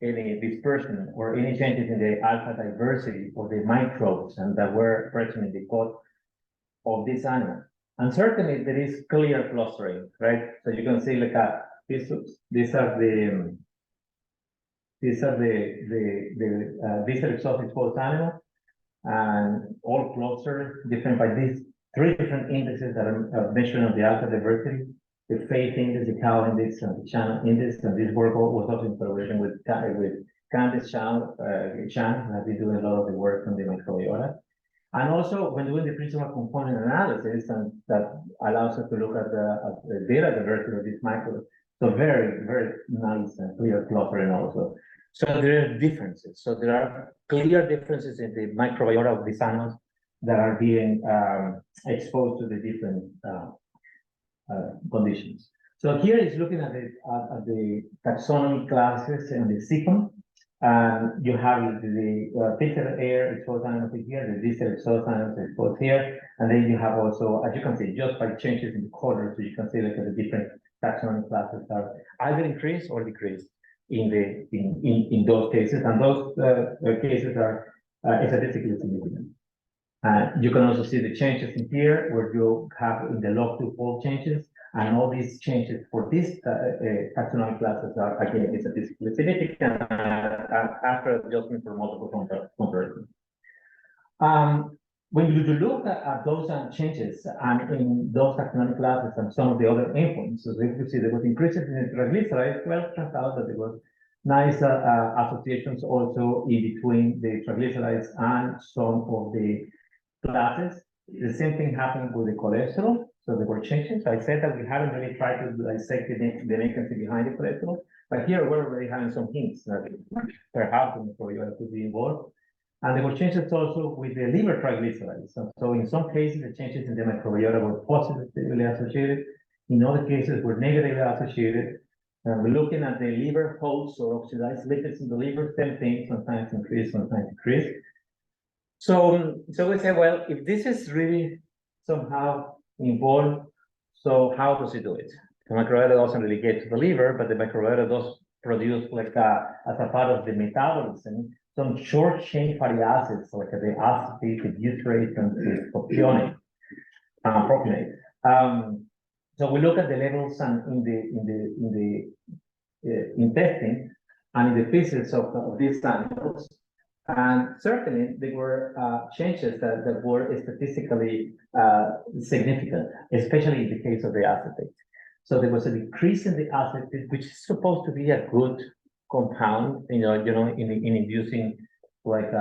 any dispersion or any changes in the alpha diversity of the microbes and that were present in the gut of this animal. And certainly there is clear clustering, right? So you can see like these are the diesel exhaust exposed animals, and all clustered different by these 3 different indices that are measuring of the alpha diversity: the faith index, the Cal index, and the channel index. And this work was also in collaboration with Candice Chan, who has been doing a lot of the work on the microbiota. And also when doing the principal component analysis, and that allows us to look at the data diversity of these microbes. So very, very nice and clear clustering also. So there are differences. So there are clear differences in the microbiota of these animals that are being exposed to the different conditions. So here is looking at the taxonomy classes and the sequence. And you have the filtered air exposed animals here, the diesel exhaust animals exposed here, and then you have also, as you can see, just by changes in the color, so you can see like the different taxonomy classes are either increased or decreased in those cases, and those cases are statistically significant. You can also see the changes in here, where you have in the log-to fold changes, and all these changes for these taxonomic classes are again statistically significant after adjustment for multiple comparisons. When you look at those changes and in those taxonomic classes and some of the other endpoints, so if you see there was increases in the triglycerides, well, it turns out that there was nice associations also in between the triglycerides and some of the classes. The same thing happened with the cholesterol. So there were changes. I said that we haven't really tried to dissect the mechanism behind the cholesterol, but here we're already having some hints that perhaps the microbiota could be involved. And there were changes also with the liver triglycerides. So in some cases, the changes in the microbiota were positively associated. In other cases, were negatively associated. We're looking at the liver hosts or oxidized lipids in the liver, same thing, sometimes increase, sometimes decrease. So we say, well, if this is really somehow involved, so how does it do it? The microbiota doesn't really get to the liver, but the microbiota does produce like as a part of the metabolism, some short chain fatty acids, like the acetate, the butyrate, and the propionate. So we look at the levels and in the intestine and in the feces of these animals, and certainly there were changes that were statistically significant, especially in the case of the acetate. So there was a decrease in the acetate, which is supposed to be a good compound, in inducing like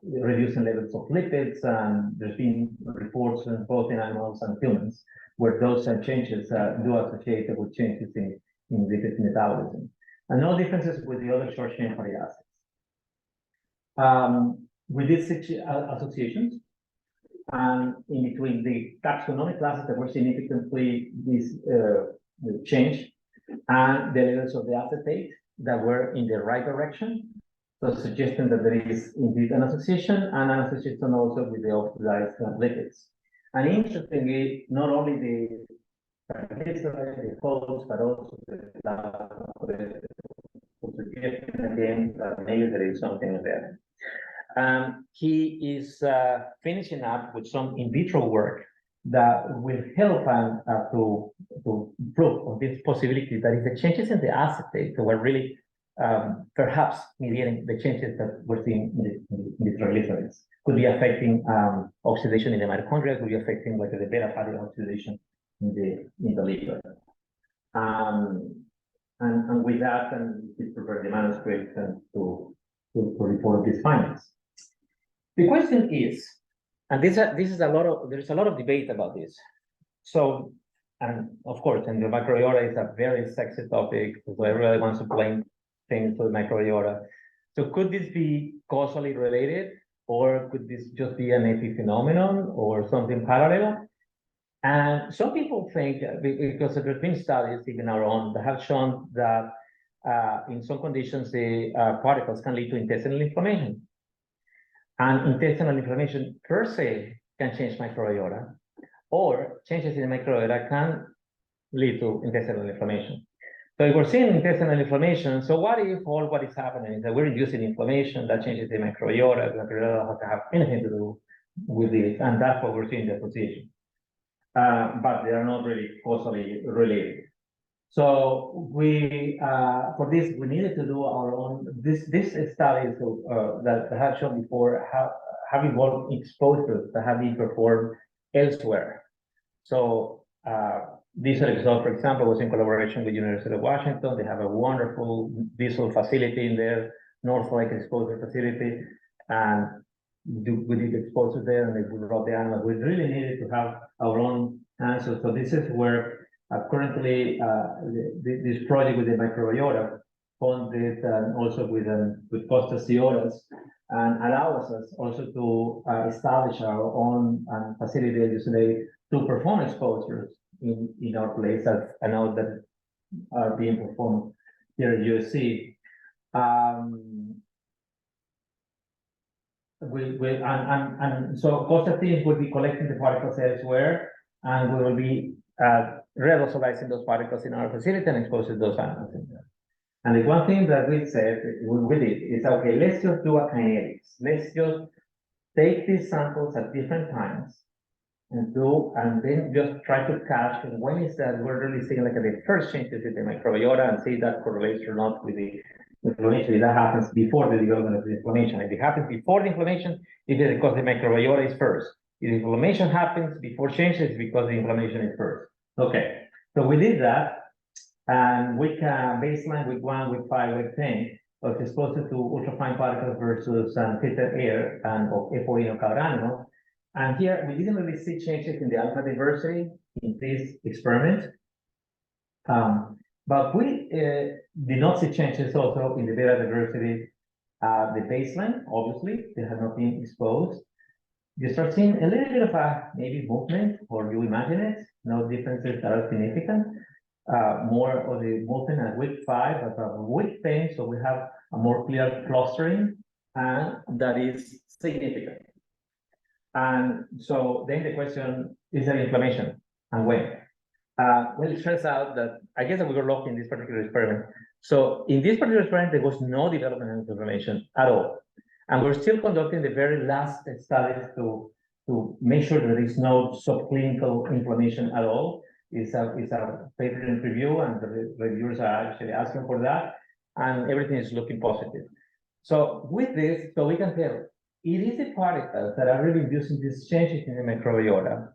reducing levels of lipids, and there's been reports in both in animals and humans where those changes do associate with changes in lipid metabolism, and no differences with the other short chain fatty acids. We did 6 associations, and in between the taxonomic classes that were significantly changed, and the levels of the acetate that were in the right direction, so suggesting that there is indeed an association, and an association also with the oxidized lipids. And interestingly, not only the triglyceride, the host, but also the suggestion again that maybe there is something there. He is finishing up with some in vitro work that will help to prove of this possibility that if the changes in the acetate were really perhaps mediating the changes that we're seeing in the triglycerides, could be affecting oxidation in the mitochondria, could be affecting like the beta fatty oxidation in the liver. And with that, we prepare the manuscript and to report these findings. The question is, and there's a lot of debate about this. So, and of course, and the microbiota is a very sexy topic, so everybody wants to blame things to the microbiota. So could this be causally related, or could this just be an epiphenomenon or something parallel? And some people think, because there have been studies, even our own, that have shown that in some conditions, the particles can lead to intestinal inflammation. And intestinal inflammation per se can change microbiota, or changes in the microbiota can lead to intestinal inflammation. So if we're seeing intestinal inflammation, so what if all what is happening is that we're inducing inflammation that changes the microbiota? The microbiota doesn't have anything to do with this, and that's what we're seeing the association. But they are not really causally related. So we, for this, we needed to do our own, this studies that I have shown before have involved exposures that have been performed elsewhere. So this result, for example, was in collaboration with the University of Washington. They have a wonderful visual facility in there, North Lake Exposure Facility, and we did exposure there, and they brought the animals. We really needed to have our own answers. So this is where currently this project with the microbiota funded also with Costa Cioras, and allows us also to establish our own facility at UCLA to perform exposures in our place, as I know that are being performed here at USC. So Costa teams will be collecting the particles elsewhere, and we will be re-aerosolizing those particles in our facility and exposing those animals in there. And the one thing that we said, we did, is okay, let's just do a kinetics. Let's just take these samples at different times and then just try to catch when is that we're really seeing like the first changes in the microbiota, and see that correlates or not with the inflammation. If that happens before the development of the inflammation. If it happens before the inflammation, it is because the microbiota is first. If the inflammation happens before changes, it's because the inflammation is first. Okay, so we did that, and we can baseline week 1, week 5, week 10 of exposure to ultrafine particles versus filtered air and of E4 in animals. And here we didn't really see changes in the alpha diversity in this experiment. But we did not see changes also in the beta diversity, the baseline, obviously, they had not been exposed. You start seeing a little bit of a maybe movement, or you imagine it, no differences that are significant. More of the movement at week 5 as a week 10, so we have a more clear clustering, and that is significant. And so then the question, is there inflammation, and when? Well, it turns out that, I guess that we were lucky in this particular experiment. So in this particular experiment, there was no development of inflammation at all. And we're still conducting the very last studies to make sure that there is no subclinical inflammation at all. It's a paper in review, and the reviewers are actually asking for that, and everything is looking positive. So with this, so we can tell, it is the particles that are really inducing these changes in the microbiota,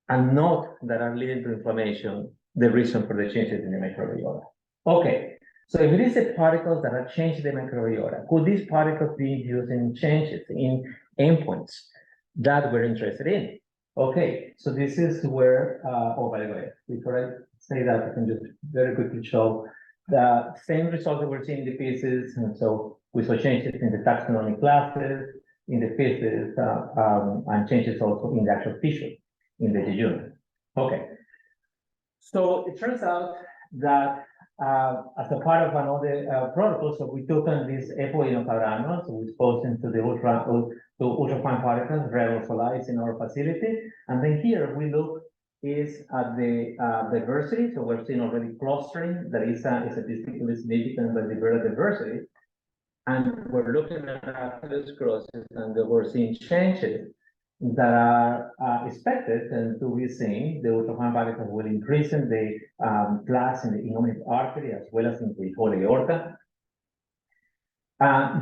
and not that are leading to inflammation, the reason for the changes in the microbiota. Okay. So if it is the particles that are changing the microbiota, could these particles be inducing changes in endpoints that we're interested in? Okay, so this is where, oh, by the way, before I say that, I can just very quickly show the same result that we're seeing in the pieces. And so we saw changes in the taxonomic classes, in the pieces, and changes also in the actual tissue, in the jejunum. Okay, so it turns out that as a part of another protocol, so we took on this epoinocarano, so we exposed into the ultrafine particles, resolized in our facility. And then here we look is at the diversity. So we're seeing already clustering that is statistically significant by the beta diversity. And we're looking at atherosclerosis, and we're seeing changes that are expected and to be seen. The ultrafine particles will increase in the plaques in the innominate artery as well as in the whole aorta.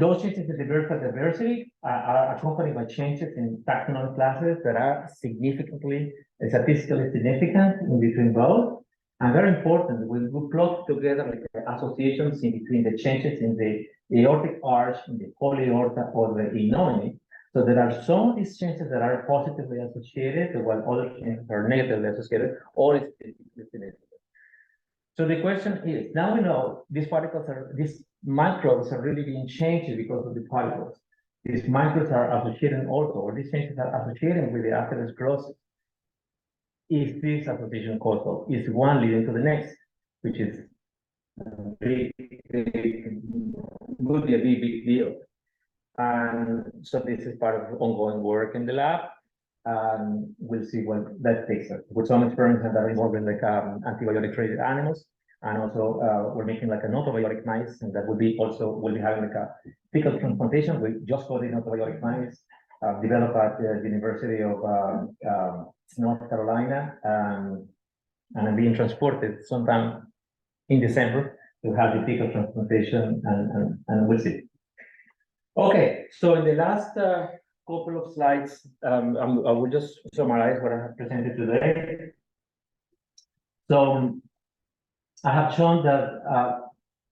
Those changes in the vertical diversity are accompanied by changes in taxonomic classes that are significantly, statistically significant in between both. And very important, we plot together like the associations in between the changes in the aortic arch, in the whole aorta, or the innominate. So there are some of these changes that are positively associated, while other changes are negatively associated, or it's significant. So the question is, now we know these microbes are really being changed because of the particles. These microbes are associated also, or these changes are associated with the atherosclerosis. Is this association causal? Is one leading to the next, which is would be a big deal. And so this is part of ongoing work in the lab, and we'll see what that takes us. With some experiments that are involving like antibiotic-treated animals, and also we're making like an autobiotic mice, and that will be also we'll be having like a fecal transplantation. We just got in autobiotic mice, developed at the University of North Carolina, and I'm being transported sometime in December to have the fecal transplantation, and we'll see. Okay, so in the last couple of slides, I will just summarize what I have presented today. So I have shown that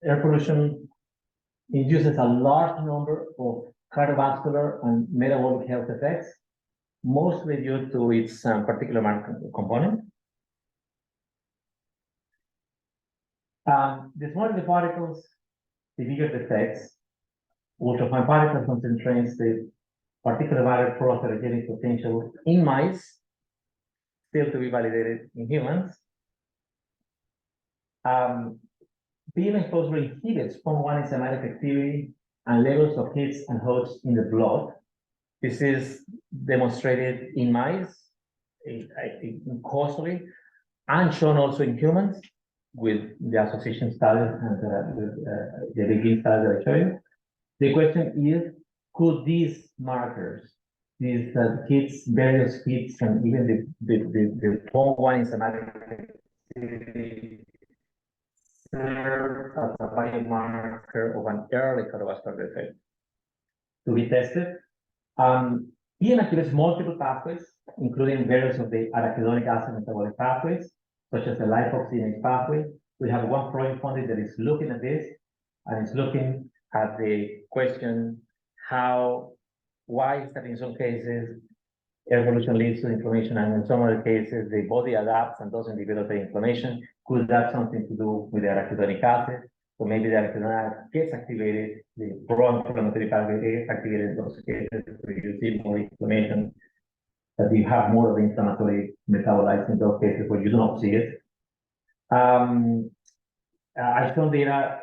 air pollution induces a large number of cardiovascular and metabolic health effects, mostly due to its particular component. The smaller the particles, the bigger the effects. Ultrafine particles concentrates the particular matter pro-atherogenic potential in mice, still to be validated in humans. Being exposure inhibits POM1 enzymatic activity and levels of hits and hosts in the blood. This is demonstrated in mice, causally, and shown also in humans with the association studies and the begin study that I showed you. The question is, could these markers, these hits, various hits, and even the POM1 enzymatic activity serve as a biomarker of an early cardiovascular defect to be tested? EM activates multiple pathways, including various of the arachidonic acid metabolic pathways, such as the lipoxygenase pathway. We have one project funded that is looking at this, and it's looking at the question, why is that in some cases air pollution leads to inflammation, and in some other cases, the body adapts and doesn't develop the inflammation. Could that something to do with the arachidonic acid? So maybe the arachidonic acid gets activated, the pro-inflammatory pathway gets activated in those cases, so you see more inflammation, that you have more of the inflammatory metabolites in those cases where you don't see it. I shown data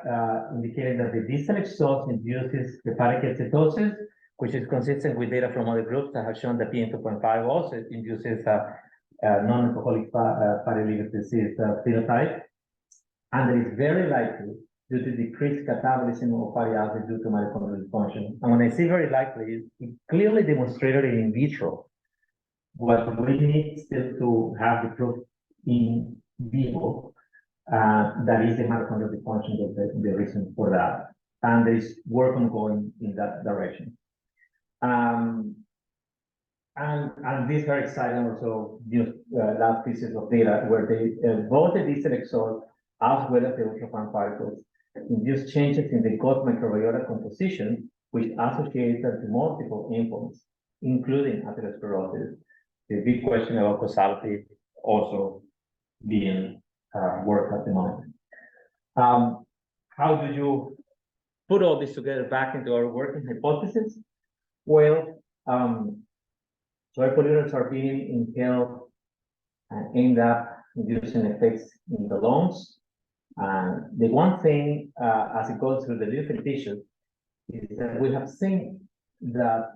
indicating that the dissect exhaust induces hepatic ketosis, which is consistent with data from other groups that have shown that PM2.5 also induces non-alcoholic fatty liver disease phenotype. And it is very likely due to decreased catabolism of fatty acids due to mitochondrial dysfunction. And when I say very likely, it clearly demonstrated in vitro. What we need still to have the proof in vivo, that is the mitochondrial dysfunction, the reason for that. And there is work ongoing in that direction. And these are exciting also, last pieces of data where they both the dissect exhaust as well as the ultrafine particles induce changes in the gut microbiota composition, which associates to multiple endpoints, including atherosclerosis. The big question about causality also being worked at the moment. How do you put all this together back into our working hypothesis? Well, soil pollutants are being inhaled and end up inducing effects in the lungs. The one thing, as it goes through the different tissues, is that we have seen that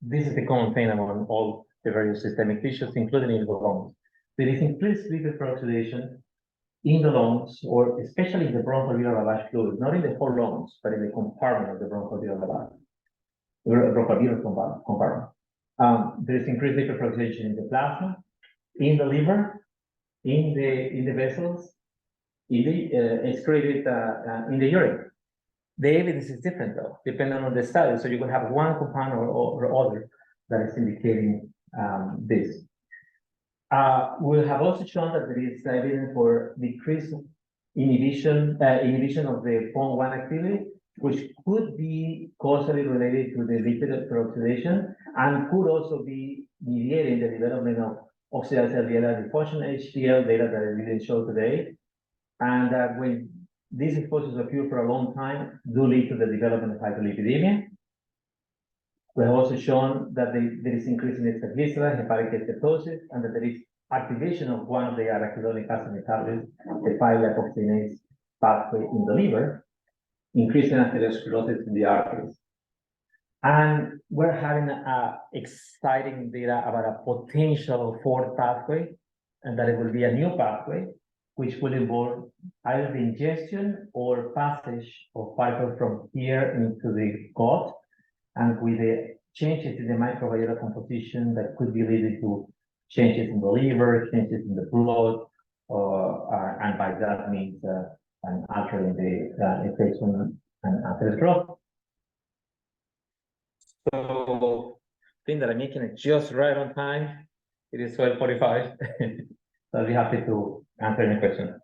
this is the common thing among all the various systemic tissues, including in the lungs. There is increased lipid peroxidation in the lungs, or especially in the bronchoalveolar lavage fluid, not in the whole lungs, but in the compartment of the bronchoalveolar lavage. Compartment. There is increased lipid peroxidation in the plasma, in the liver, in the vessels, in the excreted in the urine. The evidence is different though, depending on the study. So you can have one compound or other that is indicating this. We have also shown that there is evidence for decreased inhibition of the PON1 activity, which could be causally related to the lipid peroxidation and could also be mediating the development of oxidative LDL dysfunction, HDL data that I didn't show today. And when these exposures occur for a long time, do lead to the development of hyperlipidemia. We have also shown that there is increase in triglyceride, hepatic ketosis, and that there is activation of one of the arachidonic acid metabolites, the 5-lipoxygenase pathway in the liver, increasing atherosclerosis in the arteries. And we're having exciting data about a potential fourth pathway, and that it will be a new pathway, which will involve either the ingestion or passage of particles from here into the gut, and with the changes in the microbiota composition that could be leading to changes in the liver, changes in the blood, and by that means and altering the effects on atherosclerosis. So I think that I'm making it just right on time. It is 12:45. So I'll be happy to answer any question.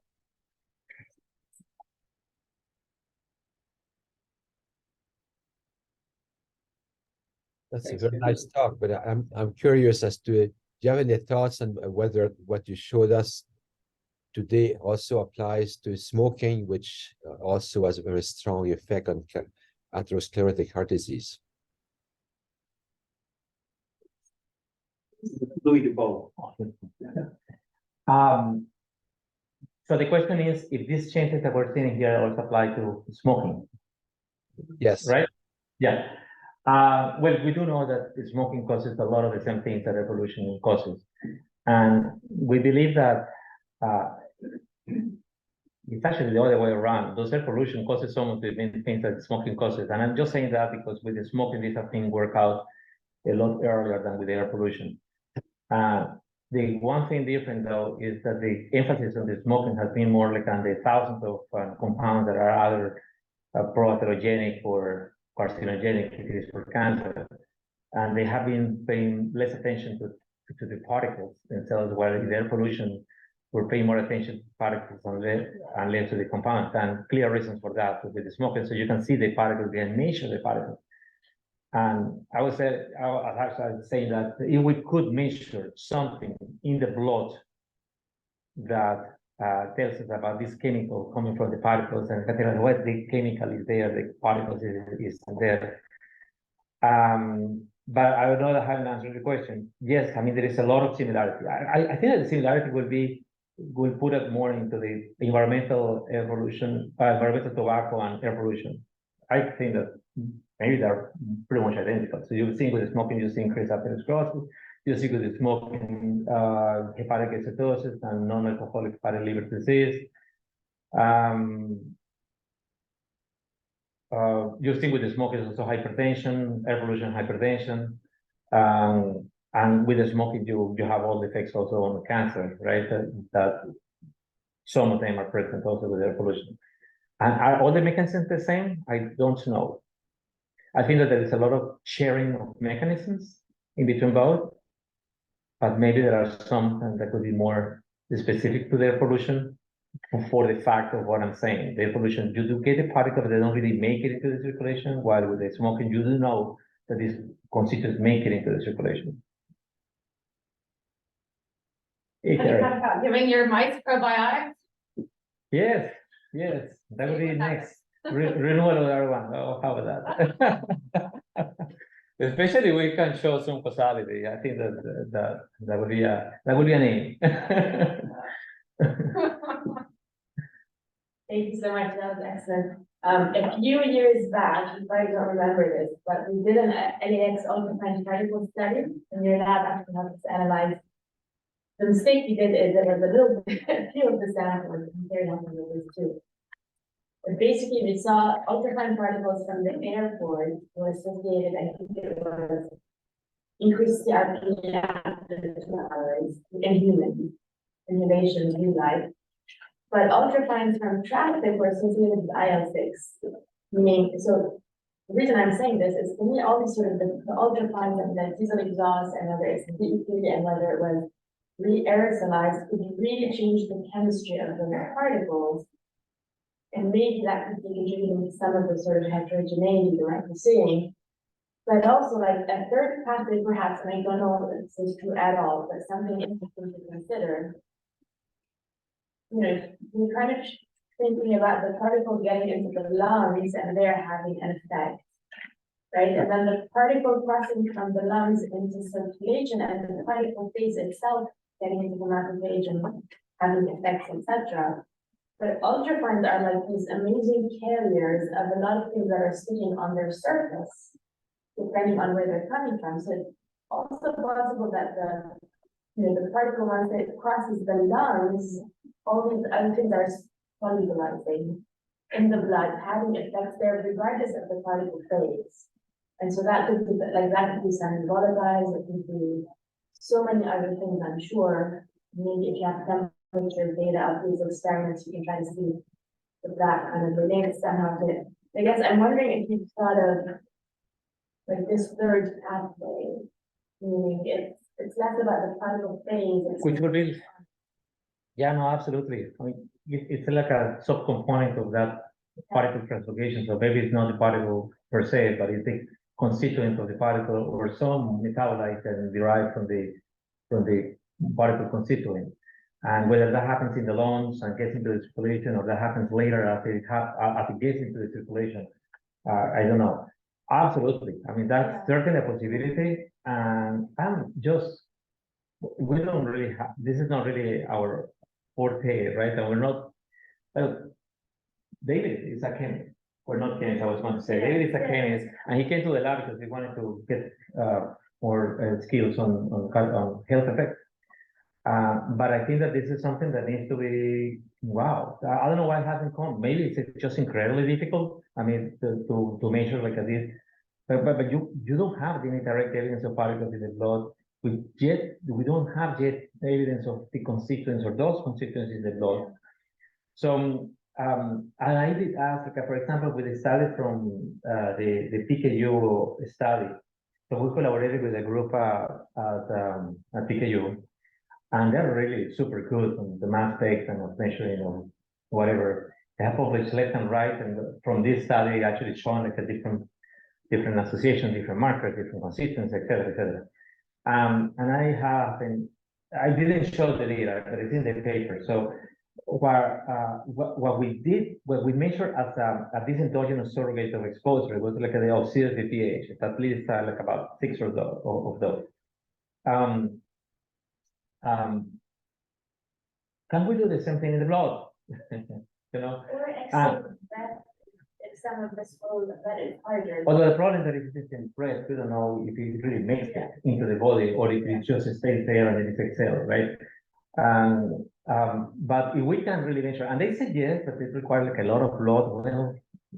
That's a very nice talk, but I'm curious as to, do you have any thoughts on whether what you showed us today also applies to smoking, which also has a very strong effect on atherosclerotic heart disease? Do both. So the question is if these changes that we're seeing here also apply to smoking. Yes. Right? Yeah. Well, we do know that smoking causes a lot of the same things that evolution causes. And we believe that it's actually the other way around. Those air pollution causes some of the main things that smoking causes. And I'm just saying that because with the smoking, these have been worked out a lot earlier than with air pollution. The one thing different though is that the emphasis on the smoking has been more like on the thousands of compounds that are either pro-atherogenic or carcinogenic if it is for cancer. And they have been paying less attention to the particles themselves, while in air pollution, we're paying more attention to particles and less to the compounds, and clear reasons for that with the smoking. So you can see the particles, they measure the particles. And I was actually saying that if we could measure something in the blood that tells us about this chemical coming from the particles and what the chemical is there, the particles is there. But I would not have an answer to the question. Yes, I mean, there is a lot of similarity. I think that the similarity will put it more into the environmental evolution, environmental tobacco and air pollution. I think that maybe they're pretty much identical. So you see with the smoking, you see increased atherosclerosis. You see with the smoking, hepatic acidosis and non-alcoholic fatty liver disease. You see with the smoking also hypertension, air pollution, hypertension. And with the smoking, you have all the effects also on cancer, right? That some of them are present also with air pollution. And are all the mechanisms the same? I don't know. I think that there is a lot of sharing of mechanisms in between both, but maybe there are some that could be more specific to the air pollution for the fact of what I'm saying. The air pollution, you do get the particles, they don't really make it into the circulation, while with the smoking, you do know that these constituents make it into the circulation. Giving your mice probiotics? Yes, that would be next. Renewal of everyone. Oh, how about that? Especially we can show some causality. I think that would be an aim. Thank you so much. That was excellent. A few years back, you probably don't remember this, but we did an LAX ultrafine particle study, and your lab actually helped us analyze. The mistake we did is there was a few of the samples compared to those two. But basically, we saw ultrafine particles from the airport were associated, I think it was increased CRP after 2 hours in humans, inhalation, blue light. But ultrafines from traffic were associated with IL-6, meaning, so the reason I'm saying this is to me, all these sort of the ultrafines and the diesel exhaust and whether it's ECVB and whether it was re-aerosolized, could really change the chemistry of the particles. And maybe that could be contributing to some of the sort of heterogeneity you might be seeing. But also like a third pathway perhaps, and I don't know if this is true at all, but something interesting to consider. You know, we're kind of thinking about the particle getting into the lungs and they're having an effect, right? And then the particle crossing from the lungs into circulation and the particle phase itself getting into the macrophage and having effects, etc. But ultrafines are like these amazing carriers of a lot of things that are sitting on their surface, depending on where they're coming from. So it's also possible that the particle, once it crosses the lungs, all these other things are solubilizing in the blood, having effects there regardless of the particle phase. And so that could be some volatiles, it could be so many other things, I'm sure. Maybe if you have temperature data of these experiments, you can try to see if that kind of relates somehow to it. I guess I'm wondering if you've thought of like this third pathway, meaning it's less about the particle phase. Which would be, yeah, no, absolutely. I mean, it's like a subcomponent of that particle translocation. So maybe it's not the particle per se, but it's the constituent of the particle or some metabolite that derived from the particle constituent. And whether that happens in the lungs and gets into the circulation, or that happens later after it gets into the circulation, I don't know. Absolutely. I mean, that's certainly a possibility. And we don't really have, this is not really our forte, right? And we're not, David is a chemist. We're not chemists, I was going to say. David is a chemist, and he came to the lab because he wanted to get more skills on health effects. But I think that this is something that needs to be, wow, I don't know why it hasn't come. Maybe it's just incredibly difficult. I mean, to measure like this, but you don't have any direct evidence of particles in the blood. We don't have yet evidence of the constituents or those constituents in the blood. So, and I did ask, like, for example, with the study from the PKU study. So we collaborated with a group at PKU. And they're really super good on the mass specs and of measuring or whatever. They have published left and right, and from this study actually showing like a different different associations, different markers, different consistencies, et cetera, et cetera. And I didn't show the data, but it's in the paper. So what we measured as a this endogenous surrogate of exposure was like the oxidative pH, at least like about 6 of those. Can we do the same thing in the blood? You know? Or actually, that if some of this will, that is harder. Although the problem that if it's in breast, we don't know if it really makes it into the body or if it just stays there and then it's exhaled, right? But if we can really measure, and they said yes, but it requires like a lot of blood. Well, a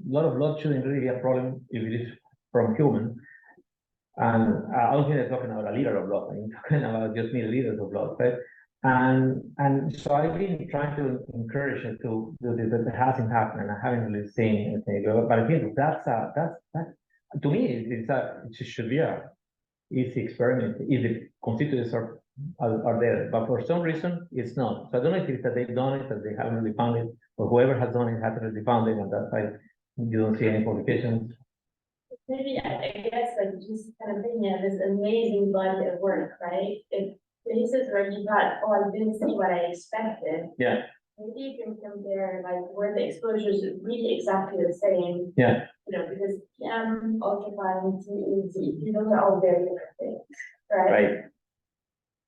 lot of blood shouldn't really be a problem if it is from human. And I don't think they're talking about a liter of blood. I'm talking about just milliliters of blood, right? And so I've been trying to encourage it to do this, but it hasn't happened, and I haven't really seen anything. But I think that's to me, it should be a easy experiment if the constituents are there. But for some reason, it's not. So I don't know if it's that they've done it, that they haven't really found it, or whoever has done it hasn't really found it, and that's why you don't see any publications. Maybe I guess like just kind of thinking of this amazing body of work, right? If places where you thought, oh, I didn't see what I expected. Yeah. Maybe you can compare like where the exposures are really exactly the same. Yeah. You know, because ultrafine, these are all very different things, right? Right.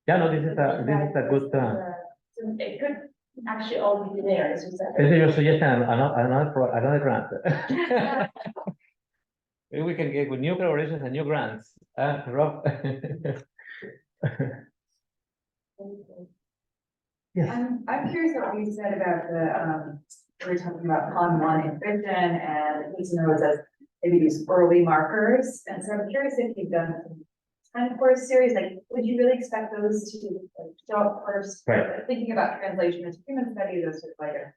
Yeah, no, this is a good. So it could actually all be there. It's just that. This is your suggestion, another grant. Maybe we can get with new collaborations and new grants. Rob. Yes. I'm curious what you said about the, we were talking about PON1 inhibition and these nodes as maybe these early markers. And so I'm curious if you've done some time course series, like, would you really expect those to like, show up first? Right. Like, thinking about translation into human studies as sort of like an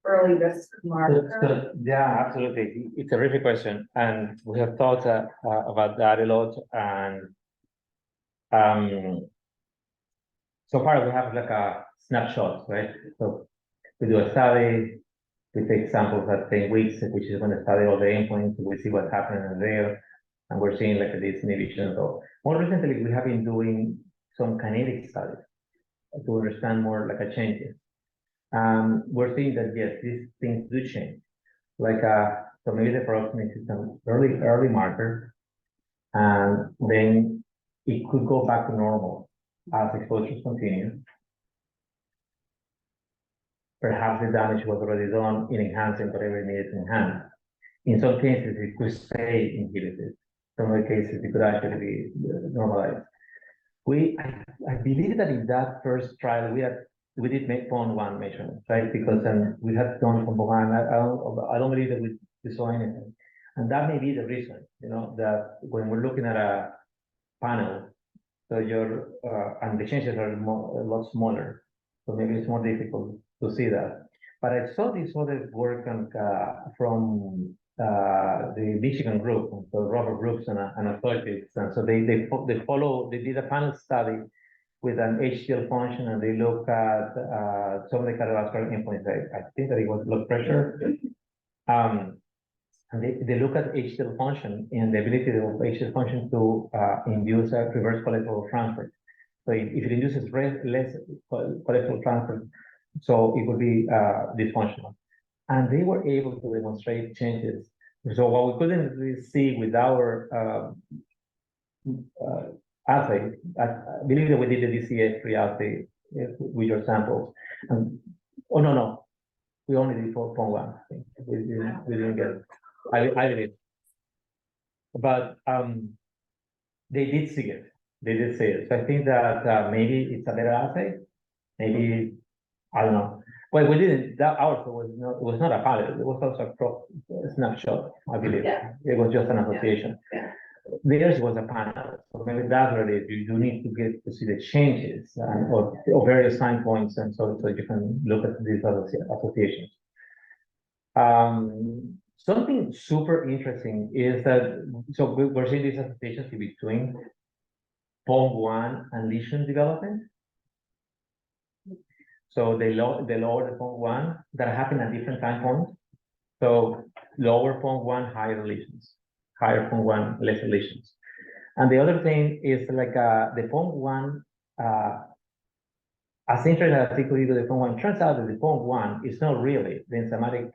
early risk marker. So, yeah, absolutely. It's a terrific question. And we have thought about that a lot. And so far we have like a snapshot, right? So we do a study, we take samples at 10 weeks, which is when we study all the endpoints, we see what's happening there, and we're seeing like this inhibition. So more recently, we have been doing some kinetic studies to understand more like a changes. We're seeing that yes, these things do change. Like so maybe the approximate is an early marker, and then it could go back to normal as exposures continue. Perhaps the damage was already done in enhancing whatever it needed to enhance. In some cases, it could stay inhibited. Some other cases, it could actually be normalized. I believe that in that first trial, we did make PON1 measurements, right? Because then we had done from PON1. I don't believe that we saw anything. And that may be the reason, you know, that when we're looking at a panel, so and the changes are a lot smaller. So maybe it's more difficult to see that. But I saw this other work from the Michigan group, so Robert Brooks and associates. And so they did a panel study with an HDL function, and they look at some of the cardiovascular endpoints. I think that it was blood pressure. And they look at HDL function and the ability of HDL function to induce a reverse cholesterol transfer. So if it induces less cholesterol transfer, so it would be dysfunctional. And they were able to demonstrate changes. So what we couldn't really see with our assay, I believe that we did the DCA3 assay with your samples. And, oh, no, we only did for PON1. We didn't get it. I believe. But they did see it. They did see it. So I think that maybe it's a better assay. Maybe, I don't know. Well, we didn't, that ours was not a pilot. It was also a snapshot, I believe. Yeah. It was just an association. Yeah. Theirs was a panel. So maybe that's what it is. You do need to get to see the changes or various time points, and so you can look at these associations. Something super interesting is that, so we're seeing these associations in between PON1 and lesion development. So they lower the PON1 that happen at different time points. So lower PON1, higher lesions. higher PON1, lesser lesions. And the other thing is like the PON1, as interesting as it could be to the PON1, turns out that the PON1 is not really the enzymatic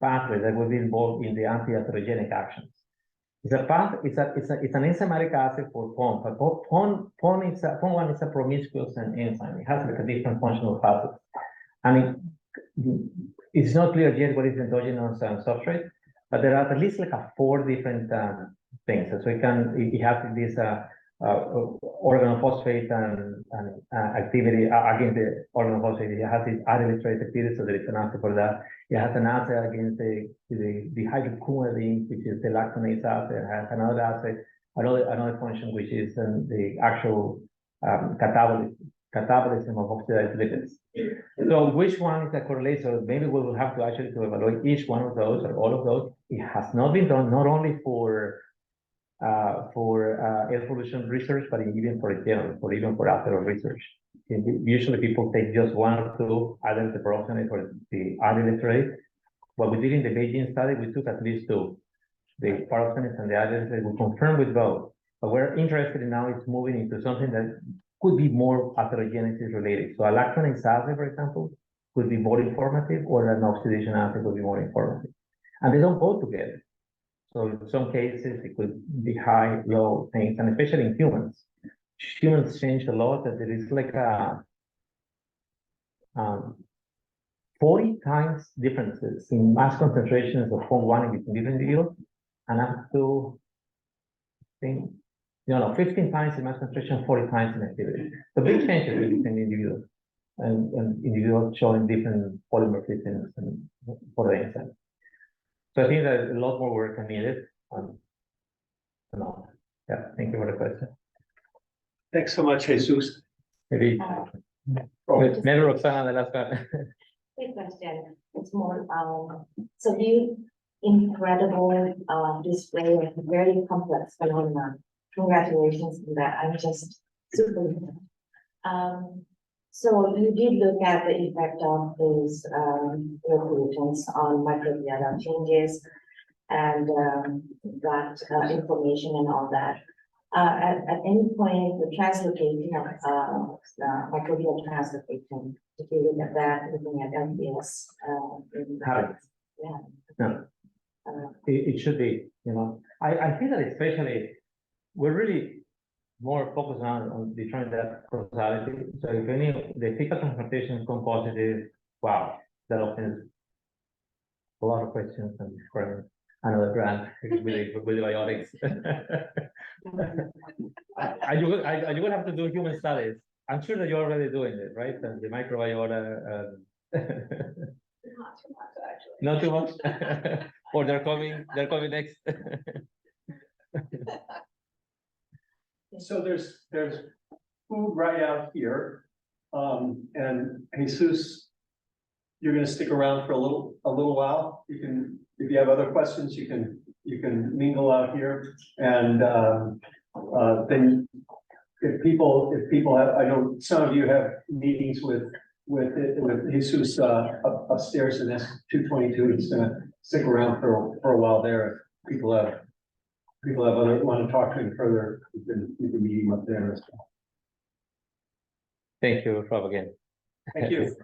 pathway that will be involved in the anti-atherogenic actions. It's an enzymatic acid for PON, but PON1 is a promiscuous enzyme. It has like a different functional facets. And it's not clear yet what is endogenous substrate, but there are at least like 4 different things. So it has this organophosphate and activity against the organophosphate. It has this aryl activity, so there is an answer for that. It has an assay against the hydrocumulin, which is the lactonase assay. It has another assay, another function, which is the actual catabolism of oxidative lipids. So which one is the correlation? Maybe we will have to actually evaluate each one of those or all of those. It has not been done not only for evolution research, but even for general, or even for after research. Usually people take just 1 or 2, either the peroxide or the aryl. What we did in the Beijing study, we took at least 2, the peroxide and the aryl. We confirmed with both. But we're interested in now is moving into something that could be more atherogenesis related. So a lactonase assay, for example, could be more informative, or an oxidation assay could be more informative. And they don't go together. So in some cases, it could be high, low things, and especially in humans. Humans change a lot, that there is like a 40 times differences in mass concentrations of PON1 in different individuals, and up to, 15 times in mass concentration, 40 times in activity. So big changes in different individuals, and individuals showing different polymorphisms for the enzyme. So I think that a lot more work is needed. Yeah, thank you for the question. Thanks so much, Jesus. Maybe never Roxana, the last one. Quick question. It's more so you incredible display of very complex phenomena. Congratulations on that. I'm just super. So you did look at the effect of those pollutants on microbiota changes and that information and all that. At any point, the translocation of microbial translocation, if you look at that, looking at MPS, yeah. No. It should be, I think that especially we're really more focused on determining that causality. So if any of the fecal transplantations come positive, wow, that opens a lot of questions and for another grant with the biotics. You will have to do human studies. I'm sure that you're already doing it, right? And the microbiota. Not too much, actually. Not too much. Or they're coming next. So there's food right out here. And Jesus, you're gonna stick around for a little while. You can, if you have other questions, you can mingle out here. And then if people have, I know some of you have meetings with Jesus upstairs in S222. It's gonna stick around for a while there. If people have other want to talk to him further, you can meet him up there as well. Thank you, Rob, again. Thank you.